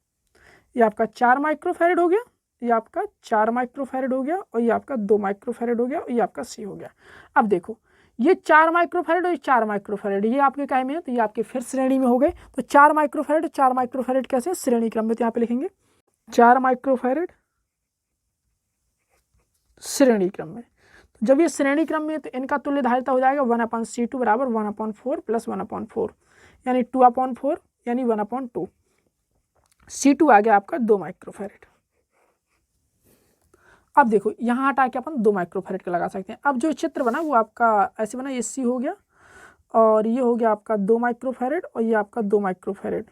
ये आपका 4 माइक्रोफैरड हो गया, ये आपका 4 माइक्रोफैरड हो गया, और ये आपका 2 माइक्रोफैरड हो गया, और ये आपका सी हो गया। अब देखो ये 4 माइक्रोफैरड और ये 4 माइक्रोफैरड ये आपके काय में है, तो ये आपके फिर श्रेणी में हो गए। तो 4 माइक्रोफैरड 4 माइक्रोफैरड कैसे, श्रेणी क्रम में, तो यहाँ पे लिखेंगे 4 माइक्रोफैरड श्रेणी क्रम में। तो जब ये श्रेणी क्रम में, तो इनका तुल्य धारिता हो जाएगा 1/C2 बराबर 1/4 + 1/4 यानी 2/4 यानी 1/2। C2 आ गया आपका 2 माइक्रोफैरड। अब देखो यहाँ हटा के अपन 2 माइक्रोफैरड का लगा सकते हैं। अब जो चित्र बना वो आपका ऐसे बना, ये सी हो गया और ये हो गया आपका 2 माइक्रोफैरड और ये आपका 2 माइक्रोफैरड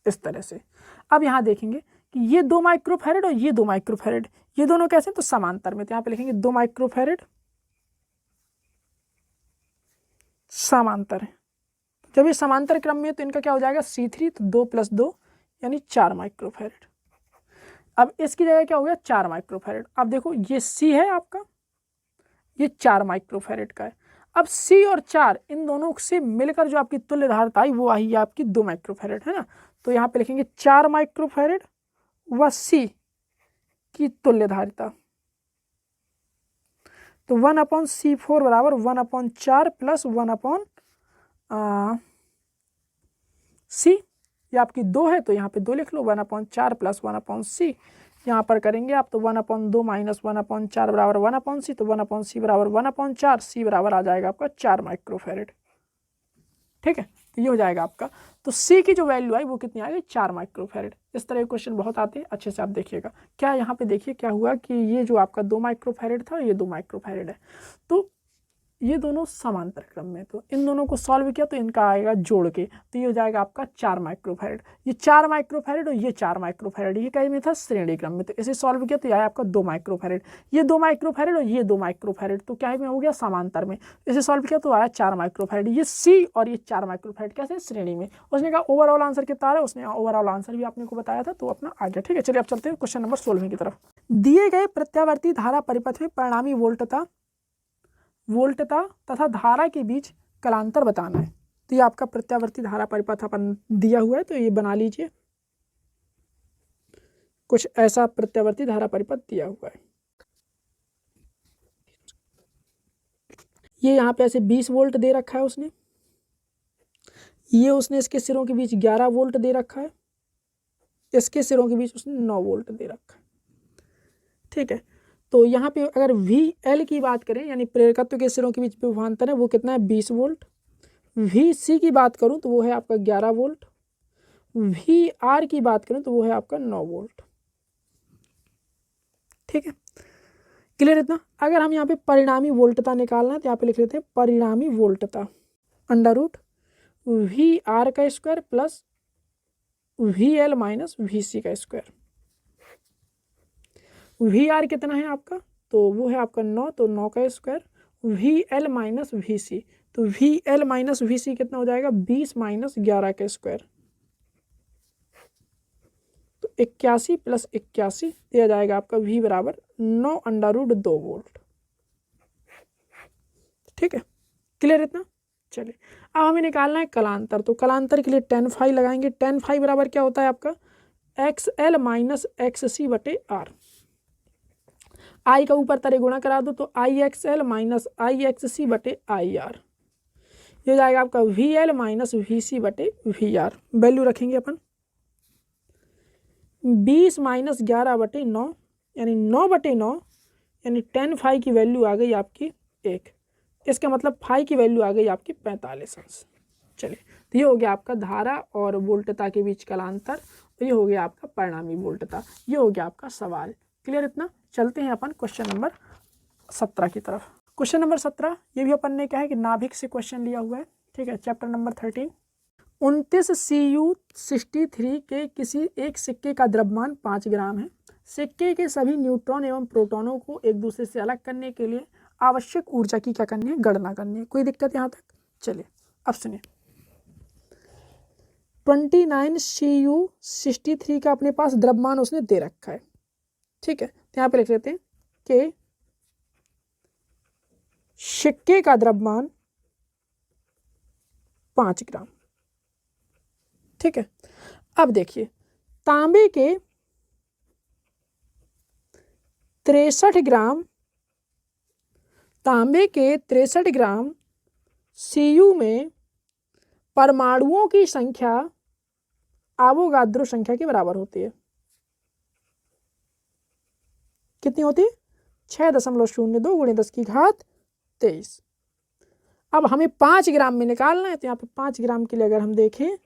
इस तरह से। अब यहाँ देखेंगे कि ये 2 माइक्रोफैरड और ये 2 माइक्रोफैरड ये दोनों कैसे, तो समांतर में, तो यहाँ पे लिखेंगे 2 माइक्रोफैरड समांतर है। जब ये समांतर क्रम में है तो इनका क्या हो जाएगा, C3, तो 2 + 2 यानी 4 माइक्रोफैरड। अब इसकी जगह क्या हो गया, 4 माइक्रोफैरड। अब देखो ये C है आपका, ये 4 माइक्रोफैरड का है। अब C और 4 इन दोनों से मिलकर जो आपकी तुल्य धारिता आई वो आई है आपकी 2 माइक्रोफैरड, है ना। तो यहाँ पे लिखेंगे 4 माइक्रोफैरड व C की तुल्य धारिता, तो 1/C4 बराबर 1/4 + 1/C। ये आपकी 2 है तो यहाँ पे 2 लिख लो, 1/4 + 1/C। यहाँ पर करेंगे आप तो 1/2 - 1/4 बराबर 1/C, तो 1/C बराबर 1/4, C बराबर आ जाएगा आपका 4 माइक्रोफैरड। ठीक है, तो ये हो जाएगा आपका। तो C की जो वैल्यू आई वो कितनी आ गई, 4 माइक्रोफैरड। इस तरह के क्वेश्चन बहुत आते हैं, अच्छे से आप देखिएगा। क्या यहाँ पे देखिए क्या हुआ कि ये जो आपका 2 माइक्रोफैरड था ये 2 माइक्रोफैरड है, तो ये दोनों समांतर क्रम में, तो इन दोनों को सॉल्व किया तो इनका आएगा जोड़ के, तो ये हो जाएगा आपका 4 माइक्रोफैरड। ये 4 माइक्रोफैरड और ये 4 माइक्रोफैरड ये कहीं में था, श्रेणी क्रम में, तो इसे सॉल्व किया तो यह आया आपका 2 माइक्रोफैरड। ये 2 माइक्रोफैरड और ये 2 माइक्रोफैरड तो क्या में हो गया, समांतर में, इसे सॉल्व किया तो आया 4 माइक्रोफैरड। ये C और ये 4 माइक्रोफैरड कैसे, श्रेणी में। उसने कहा ओवरऑल आंसर कितना है, उसने ओवरऑल आंसर भी आपने को बताया था, तो अपना आ गया। ठीक है, चलिए अब चलते हैं क्वेश्चन नंबर 16 की तरफ। दिए गए प्रत्यावर्ती धारा परिपथ में परिणामी वोल्टता तथा धारा के बीच कलांतर बताना है। तो ये आपका प्रत्यावर्ती धारा परिपथ अपन दिया हुआ है, तो ये बना लीजिए, कुछ ऐसा प्रत्यावर्ती धारा परिपथ दिया हुआ है। ये यहाँ पे ऐसे 20 वोल्ट दे रखा है उसने, ये उसने इसके सिरों के बीच 11 वोल्ट दे रखा है, इसके सिरों के बीच उसने 9 वोल्ट दे रखा है। ठीक है, तो यहाँ पे अगर VL की बात करें यानी प्रेरकत्व के सिरों के बीच विभवांतर है वो कितना है, 20 वोल्ट। VC की बात करूँ तो वो है आपका 11 वोल्ट। VR की बात करूँ तो वो है आपका 9 वोल्ट। ठीक है, क्लियर इतना। अगर हम यहाँ पे परिणामी वोल्टता निकालना है तो यहाँ पे लिख लेते हैं परिणामी वोल्टता √VR² + VL माइनस VC का स्क्वायर। VR कितना है आपका, तो वो है आपका 9, तो 9 का स्क्वायर। VL माइनस VC, तो VL माइनस VC कितना हो जाएगा, 20 माइनस 11 का स्क्वायर, तो 81 प्लस 81 दिया जाएगा आपका V बराबर 9√2 वोल्ट। ठीक है, क्लियर इतना। चलिए अब हमें निकालना है कलांतर, तो कलांतर के लिए tan फाई लगाएंगे। tan फाई बराबर क्या होता है आपका, XL माइनस XC बटे R। आई का ऊपर तरह गुणा करा दो, तो IXL माइनस IXC बटे IR, ये जाएगा आपका VL माइनस VC बटे VR। वैल्यू रखेंगे अपन 20 माइनस 11 बटे 9, यानी 9 बटे 9, यानी tan फाई की वैल्यू आ गई आपकी 1। इसका मतलब फाई की वैल्यू आ गई आपकी 45 अंश। चलिए, तो ये हो गया आपका धारा और वोल्टता के बीच कलांतर, तो ये हो गया आपका परिणामी वोल्टता। ये हो गया आपका सवाल। क्लियर इतना। चलते हैं अपन क्वेश्चन नंबर 17 की तरफ। क्वेश्चन नंबर 17, ये भी अपन ने क्या है कि नाभिक से क्वेश्चन लिया हुआ है। ठीक है, चैप्टर नंबर 13। 29 Cu63 के किसी एक सिक्के का द्रव्यमान 5 ग्राम है। सिक्के के सभी न्यूट्रॉन एवं प्रोटॉनों को एक दूसरे से अलग करने के लिए आवश्यक ऊर्जा की क्या करनी है, गणना करनी है। कोई दिक्कत यहाँ तक। चलिए अब सुनिए, 29 Cu63 का अपने पास द्रव्यमान उसने दे रखा है। ठीक है, तो यहाँ पे लिख लेते हैं कि सिक्के का द्रव्यमान 5 ग्राम। ठीक है, अब देखिए तांबे के 63 ग्राम, तांबे के 63 ग्राम Cu में परमाणुओं की संख्या आवोगाद्रो संख्या के बराबर होती है। कितनी होती है, 6.02 गुणे 10 की घात 23। अब हमें 5 ग्राम में निकालना है, तो यहाँ पे 5 ग्राम के लिए अगर हम देखें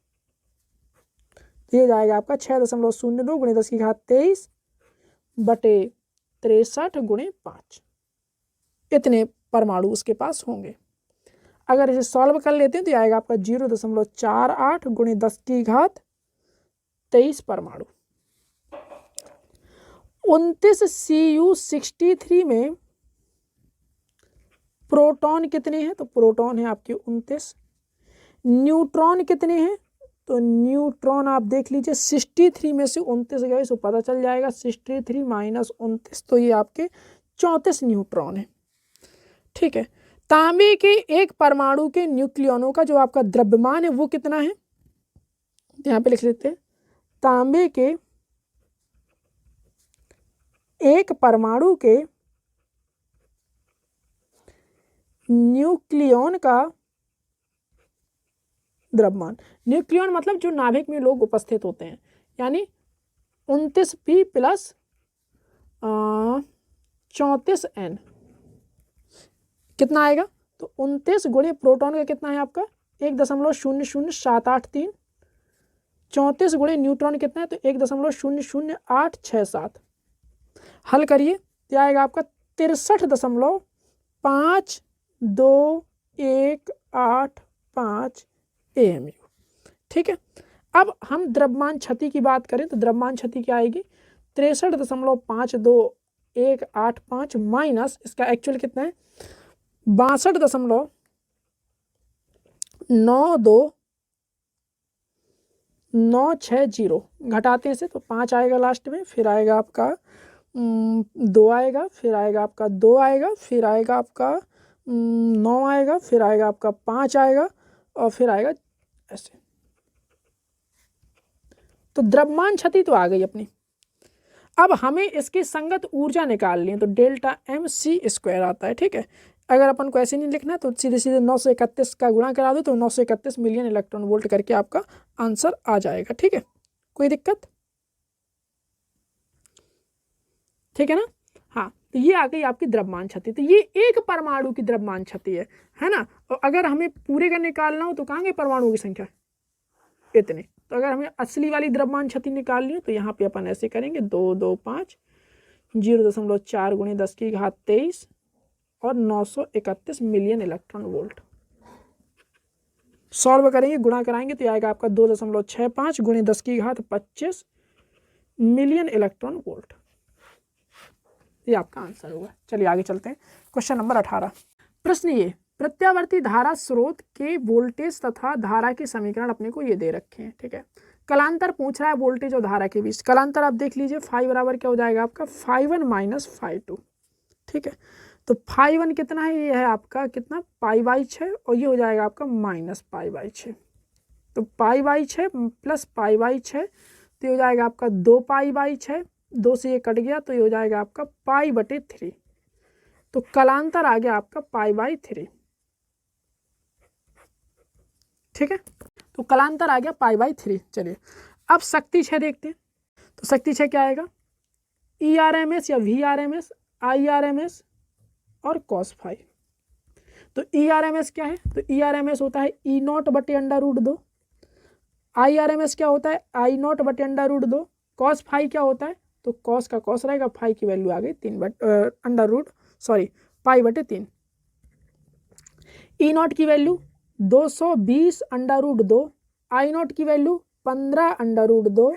तो ये जाएगा आपका 6.02 गुणे 10 की घात 23 बटे 63 गुणे 5। इतने परमाणु उसके पास होंगे। अगर इसे सॉल्व कर लेते हैं तो आएगा आपका 0.48 गुणे 10 की घात 23 परमाणु। 29 Cu63 में प्रोटॉन कितने हैं, तो प्रोटॉन है आपके 29। न्यूट्रॉन कितने हैं, तो न्यूट्रॉन आप देख लीजिए 63 में से 29 गए तो पता चल जाएगा 63 माइनस 29, तो ये आपके 34 न्यूट्रॉन है। ठीक है, तांबे के एक परमाणु के न्यूक्लियनों का जो आपका द्रव्यमान है वो कितना है, यहाँ पे लिख लेते हैं तांबे के एक परमाणु के न्यूक्लियन का द्रव्यमान। न्यूक्लियन मतलब जो नाभिक में लोग उपस्थित होते हैं, यानी 29P प्लस 34N कितना आएगा, तो 29 गुणे प्रोटॉन का कितना है आपका 1.00783, 34 गुणे न्यूट्रॉन कितना है तो 1.00867। हल करिए तो आएगा आपका 63.5218 AMU। ठीक है, अब हम द्रव्यमान क्षति की बात करें तो द्रव्यमान क्षति क्या आएगी, 63.52185 माइनस इसका एक्चुअल कितना है 62.92960। घटाते हैं से तो 5 आएगा लास्ट में, फिर आएगा आपका 2 आएगा, फिर आएगा आपका 2 आएगा, फिर आएगा आपका 9 आएगा, फिर आएगा आपका 5 आएगा और फिर आएगा ऐसे। तो द्रव्यमान क्षति तो आ गई अपनी। अब हमें इसकी संगत ऊर्जा निकालनी है, तो डेल्टा mc² आता है। ठीक है, अगर अपन को ऐसे नहीं लिखना तो सीधे सीधे 931 का गुणा करा दो तो 931 मिलियन इलेक्ट्रॉन वोल्ट करके आपका आंसर आ जाएगा। ठीक है, कोई दिक्कत। ठीक है ना। हाँ, तो ये आ गई आपकी द्रव्यमान क्षति। तो ये एक परमाणु की द्रव्यमान क्षति है ना। और अगर हमें पूरे का निकालना हो तो कहाँ गए परमाणु की संख्या, इतने। तो अगर हमें असली वाली द्रव्यमान क्षति निकालनी हो तो यहाँ पे अपन ऐसे करेंगे 225 0.4 गुणे 10 की घात 23 और 931 मिलियन इलेक्ट्रॉन वोल्ट। सॉल्व करेंगे, गुणा कराएंगे तो आएगा आपका 2.65 गुणे 10 की घात 25 मिलियन इलेक्ट्रॉन वोल्ट। ये आपका आंसर होगा। चलिए आगे चलते हैं। Question number 18। प्रश्न ये, प्रत्यावर्ती धारा स्रोत के वोल्टेज तथा धारा के समीकरण अपने को ये दे रखे हैं। ठीक है, कलांतर पूछ रहा है वोल्टेज और धारा के बीच। कलांतर आप देख लीजिए, फाई बराबर क्या हो जाएगा आपका, φ1 माइनस φ2। ठीक है, तो φ1 कितना है, ये है आपका कितना, π/6, और ये हो जाएगा आपका माइनस π/6। तो π/6 प्लस π/6, तो ये हो जाएगा आपका 2π/6, 2 से ये कट गया तो ये हो जाएगा आपका π/3। तो कलांतर आ गया आपका π/3। ठीक है, तो कलांतर आ गया π/3। चलिए अब शक्ति 6 देखते हैं। तो शक्ति 6 क्या आएगा, ERMS या VRMS, IRMS और cos φ। तो ERMS क्या है, तो ERMS होता है E0/√2। IRMS क्या होता है, I0/√2। cos φ क्या होता है, तो cos का cos रहेगा, फाई की वैल्यू आ गई π/3। E0 की वैल्यू 220/√2, I0 की वैल्यू 15/√2,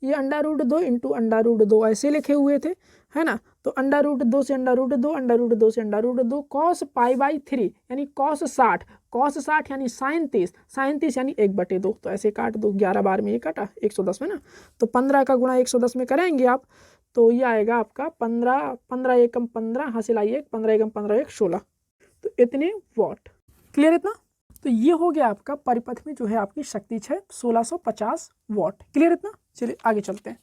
ये √2 इंटू √2 ऐसे लिखे हुए थे, है ना। तो √2 से √2, √2 से √2, cos π/3 यानी cos 60, cos 60 यानी sin 30, sin 30 यानी 1/2। तो ऐसे काट दो, 11 बार में ये काटा 110 में ना, तो 15 का गुणा 110 में करेंगे आप, तो ये आएगा आपका 15 एकम 15 हासिल आई 1, 15 एकम 15 1 16, तो इतने वॉट। क्लियर इतना। तो ये हो गया आपका परिपथ में जो है आपकी शक्ति 6 1650 वॉट। क्लियर इतना। चलिए आगे चलते हैं।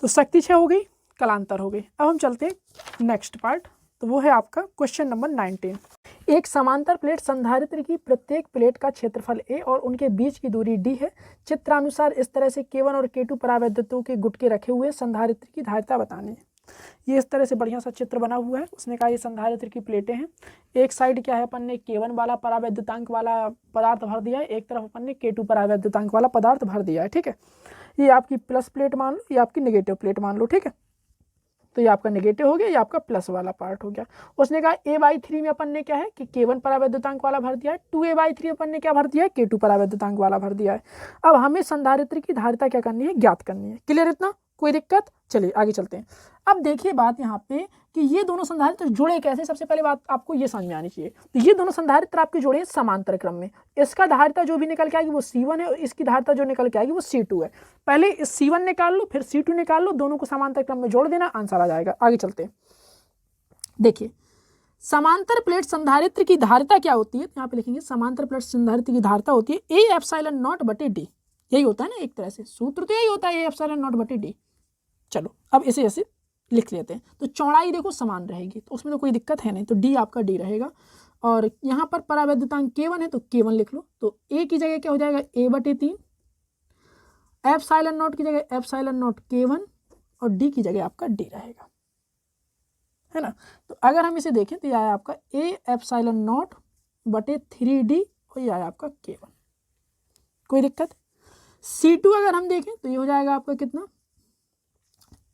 तो शक्ति 6 हो गई, कलांतर हो गई। अब हम चलते हैं नेक्स्ट पार्ट, तो वो है आपका क्वेश्चन नंबर 19। एक समांतर प्लेट संधारित्र की प्रत्येक प्लेट का क्षेत्रफल a और उनके बीच की दूरी d है। चित्रानुसार इस तरह से K1 और K2 परावैद्युतों के गुटके रखे हुए संधारित्र की धारिता बतानी है। ये इस तरह से बढ़िया सा चित्र बना हुआ है। उसने कहा ये संधारित्र की प्लेटें हैं। एक साइड क्या है, अपन ने K1 वाला परावैद्युतांक वाला पदार्थ भर दिया है, एक तरफ अपन ने K2 परावैद्युतांक वाला पदार्थ भर दिया है। ठीक है, ये आपकी प्लस प्लेट मान लो, ये आपकी नेगेटिव प्लेट मान लो। ठीक है, तो ये आपका नेगेटिव हो गया, ये आपका प्लस वाला पार्ट हो गया। उसने कहा a/3 में अपन ने क्या है कि K1 परावैद्युतांक वाला भर दिया है, 2a/3 अपन ने क्या भर दिया है, K2 परावैद्युतांक वाला भर दिया है। अब हमें संधारित्र की धारिता क्या करनी है, ज्ञात करनी है। क्लियर इतना, कोई दिक्कत। चलिए आगे चलते हैं। अब देखिए बात यहाँ पे कि ये दोनों संधारित्र जुड़े कैसे। सबसे पहले बात आपको ये समझ में आनी चाहिए। तो ये दोनों संधारित्र आपके जुड़े हैं समांतर क्रम में। इसका धारिता जो भी निकल के आएगी वो C1 है और इसकी धारिता जो निकल के आएगी वो C2 है। पहले C1 निकाल लो, फिर C2 निकाल लो, दोनों को समांतर क्रम में जोड़ देना, आंसर आ जाएगा। आगे चलते हैं। देखिए समांतर प्लेट संधारित्र की धारिता क्या होती है, यहाँ पे लिखेंगे समांतर प्लेट संधारित्र की धारिता होती है A/0/d। यही होता है ना, एक तरह से सूत्र तो यही होता है A/0/d। चलो अब इसे ऐसे लिख लेते हैं। तो चौड़ाई देखो समान रहेगी, तो उसमें तो कोई दिक्कत है नहीं, तो d आपका d रहेगा। और यहाँ पर परावैद्युतांक K1 है तो K1 लिख लो। तो a की जगह क्या हो जाएगा, a/3, ε0 की जगह ε0 K1 और d की जगह आपका d रहेगा, है ना। तो अगर हम इसे देखें तो यह आया आपका A/0/3d और यह आया आपका K1। कोई दिक्कत। C2 अगर हम देखें तो ये हो जाएगा आपका कितना,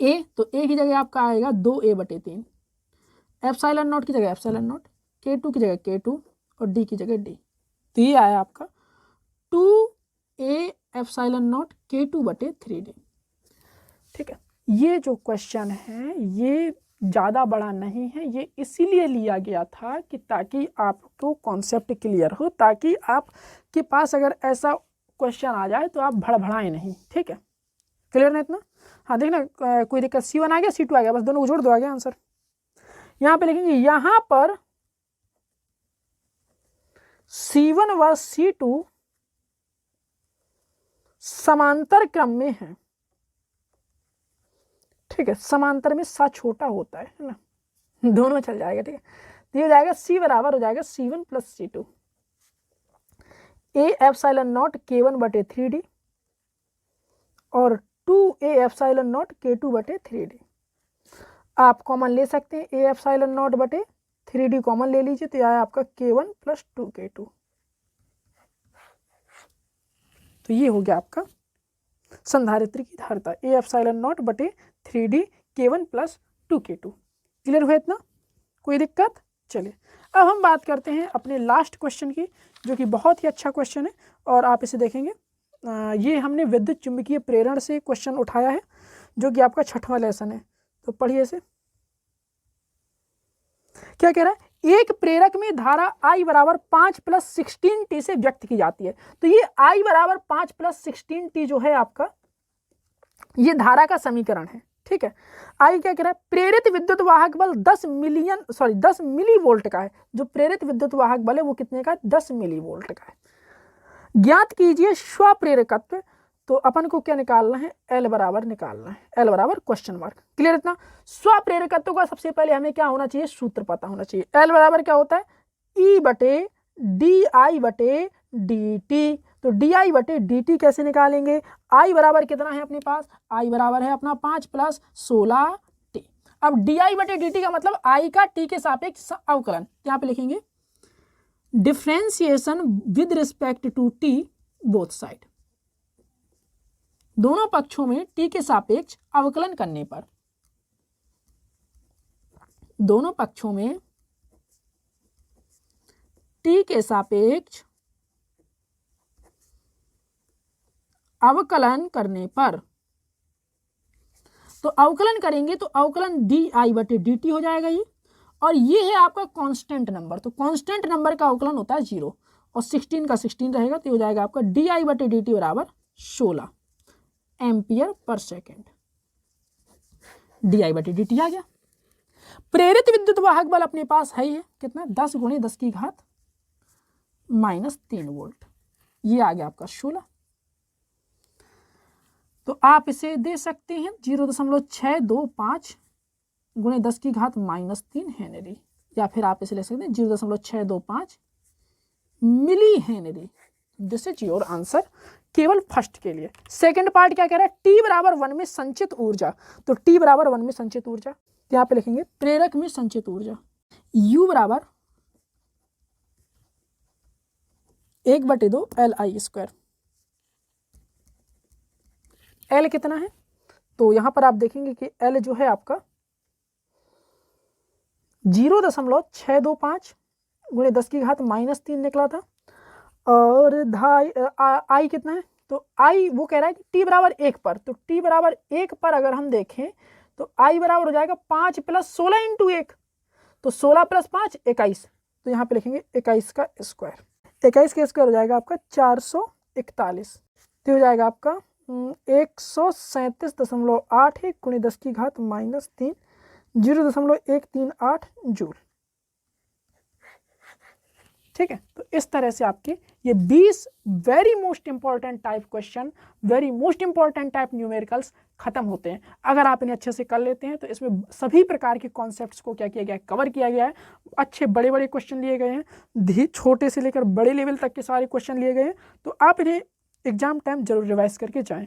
a, तो a की जगह आपका आएगा 2a/3, ε0 की जगह ε0, K2 की जगह K2 और d की जगह d। तो ये आया आपका 2a/0 K2/3d। ठीक है, ये जो क्वेश्चन है ये ज़्यादा बड़ा नहीं है, ये इसीलिए लिया गया था कि ताकि आपको कॉन्सेप्ट क्लियर हो, ताकि आपके पास अगर ऐसा क्वेश्चन आ जाए तो आप भड़बड़ाएं नहीं। ठीक है, क्लियर ना इतना। हाँ देखना कोई दिक्कत। C1 आ गया, C2 आ गया, बस दोनों को जोड़ दो, आ गया आंसर। यहाँ पे लिखेंगे यहाँ पर C1 व C2 समांतर क्रम में है। ठीक है, समांतर में सा छोटा होता है ना, दोनों चल जाएगा। ठीक है, तो ये हो जाएगा C बराबर हो जाएगा C1 plus C2 A/0 K1/3d और 2a/0 K2/3d। आप कॉमन ले सकते हैं, A/0/3d कॉमन ले लीजिए, तो यह है आपका K1 प्लस 2K2। तो ये हो गया आपका संधारित्र की धारिता A/0/3d K1 plus 2K2। Clear हुआ इतना, कोई दिक्कत। चलिए अब हम बात करते हैं अपने लास्ट क्वेश्चन की जो कि बहुत ही अच्छा क्वेश्चन है और आप इसे देखेंगे। ये हमने विद्युत चुंबकीय प्रेरण से क्वेश्चन उठाया है जो कि आपका 6वां लेसन है। तो पढ़िए इसे। क्या कह रहा है, एक प्रेरक में धारा I बराबर 5 + 16t से व्यक्त की जाती है। तो ये I बराबर 5 + 16t जो है आपका, ये धारा का समीकरण है। ठीक है, आई क्या कह रहा है, प्रेरित विद्युत वाहक बल 10 मिलीवोल्ट का है। जो प्रेरित विद्युत वाहक बल है वो कितने का है, 10 मिलीवोल्ट का है। ज्ञात कीजिए स्वप्रेरकत्व। तो अपन को क्या निकालना है, एल बराबर निकालना है, एल बराबर क्वेश्चन मार्क। क्लियर इतना। स्वप्रेरकत्व का सबसे पहले हमें क्या होना चाहिए, सूत्र पता होना चाहिए। एल बराबर क्या होता है, E/dI/dt। तो di/dt कैसे निकालेंगे, I बराबर कितना है अपने पास, I बराबर है अपना 5 + 16t। अब di/dt का मतलब I का t के सापेक्ष अवकलन, यहाँ पे लिखेंगे differentiation with respect to t both side. दोनों पक्षों में t के सापेक्ष अवकलन करने पर, दोनों पक्षों में t के सापेक्ष अवकलन करने पर, तो अवकलन करेंगे तो अवकलन di/dt हो जाएगा ये। और ये है आपका कांस्टेंट नंबर। तो कांस्टेंट नंबर का अवकलन होता है 0 और 16 का 16 रहेगा। तो हो जाएगा आपका di/dt बराबर 16 एम्पियर पर सेकेंड। di/dt आ गया। प्रेरित विद्युत वाहक बल अपने पास है ही है, कितना, 10 × 10⁻³ वोल्ट। ये आ गया आपका 16। तो आप इसे दे सकते हैं 0.625 × 10⁻³ हेनरी, या फिर आप इसे ले सकते हैं 0.625 milli henry. This is your answer केवल फर्स्ट के लिए। सेकंड पार्ट क्या कह रहा है, t बराबर 1 में संचित ऊर्जा। तो t बराबर 1 में संचित ऊर्जा, यहाँ पे लिखेंगे प्रेरक में संचित ऊर्जा U बराबर 1/2 Li²। L कितना है, तो यहां पर आप देखेंगे कि L जो है आपका 0.625 × 10⁻³ निकला था। और I कितना है, तो I वो कह रहा है कि t बराबर 1 पर। तो t बराबर 1 पर अगर हम देखें तो I बराबर हो जाएगा 5 + 16 × 1। तो 16 + 5 21। तो यहाँ पे लिखेंगे 21 का स्क्वायर। 21 का स्क्वायर हो जाएगा आपका 441। तो हो जाएगा आपका 137.81 × 10⁻³ 0.138 जूल। ठीक है, तो इस तरह से आपके ये 20 very most important type question, very most important type numericals खत्म होते हैं। अगर आप इन्हें अच्छे से कर लेते हैं तो इसमें सभी प्रकार के कॉन्सेप्ट्स को क्या किया गया है, कवर किया गया है। अच्छे बड़े बड़े क्वेश्चन लिए गए हैं, छोटे से लेकर बड़े लेवल तक के सारे क्वेश्चन लिए गए हैं। तो आप इन्हें एग्जाम टाइम जरूर रिवाइज करके जाएं।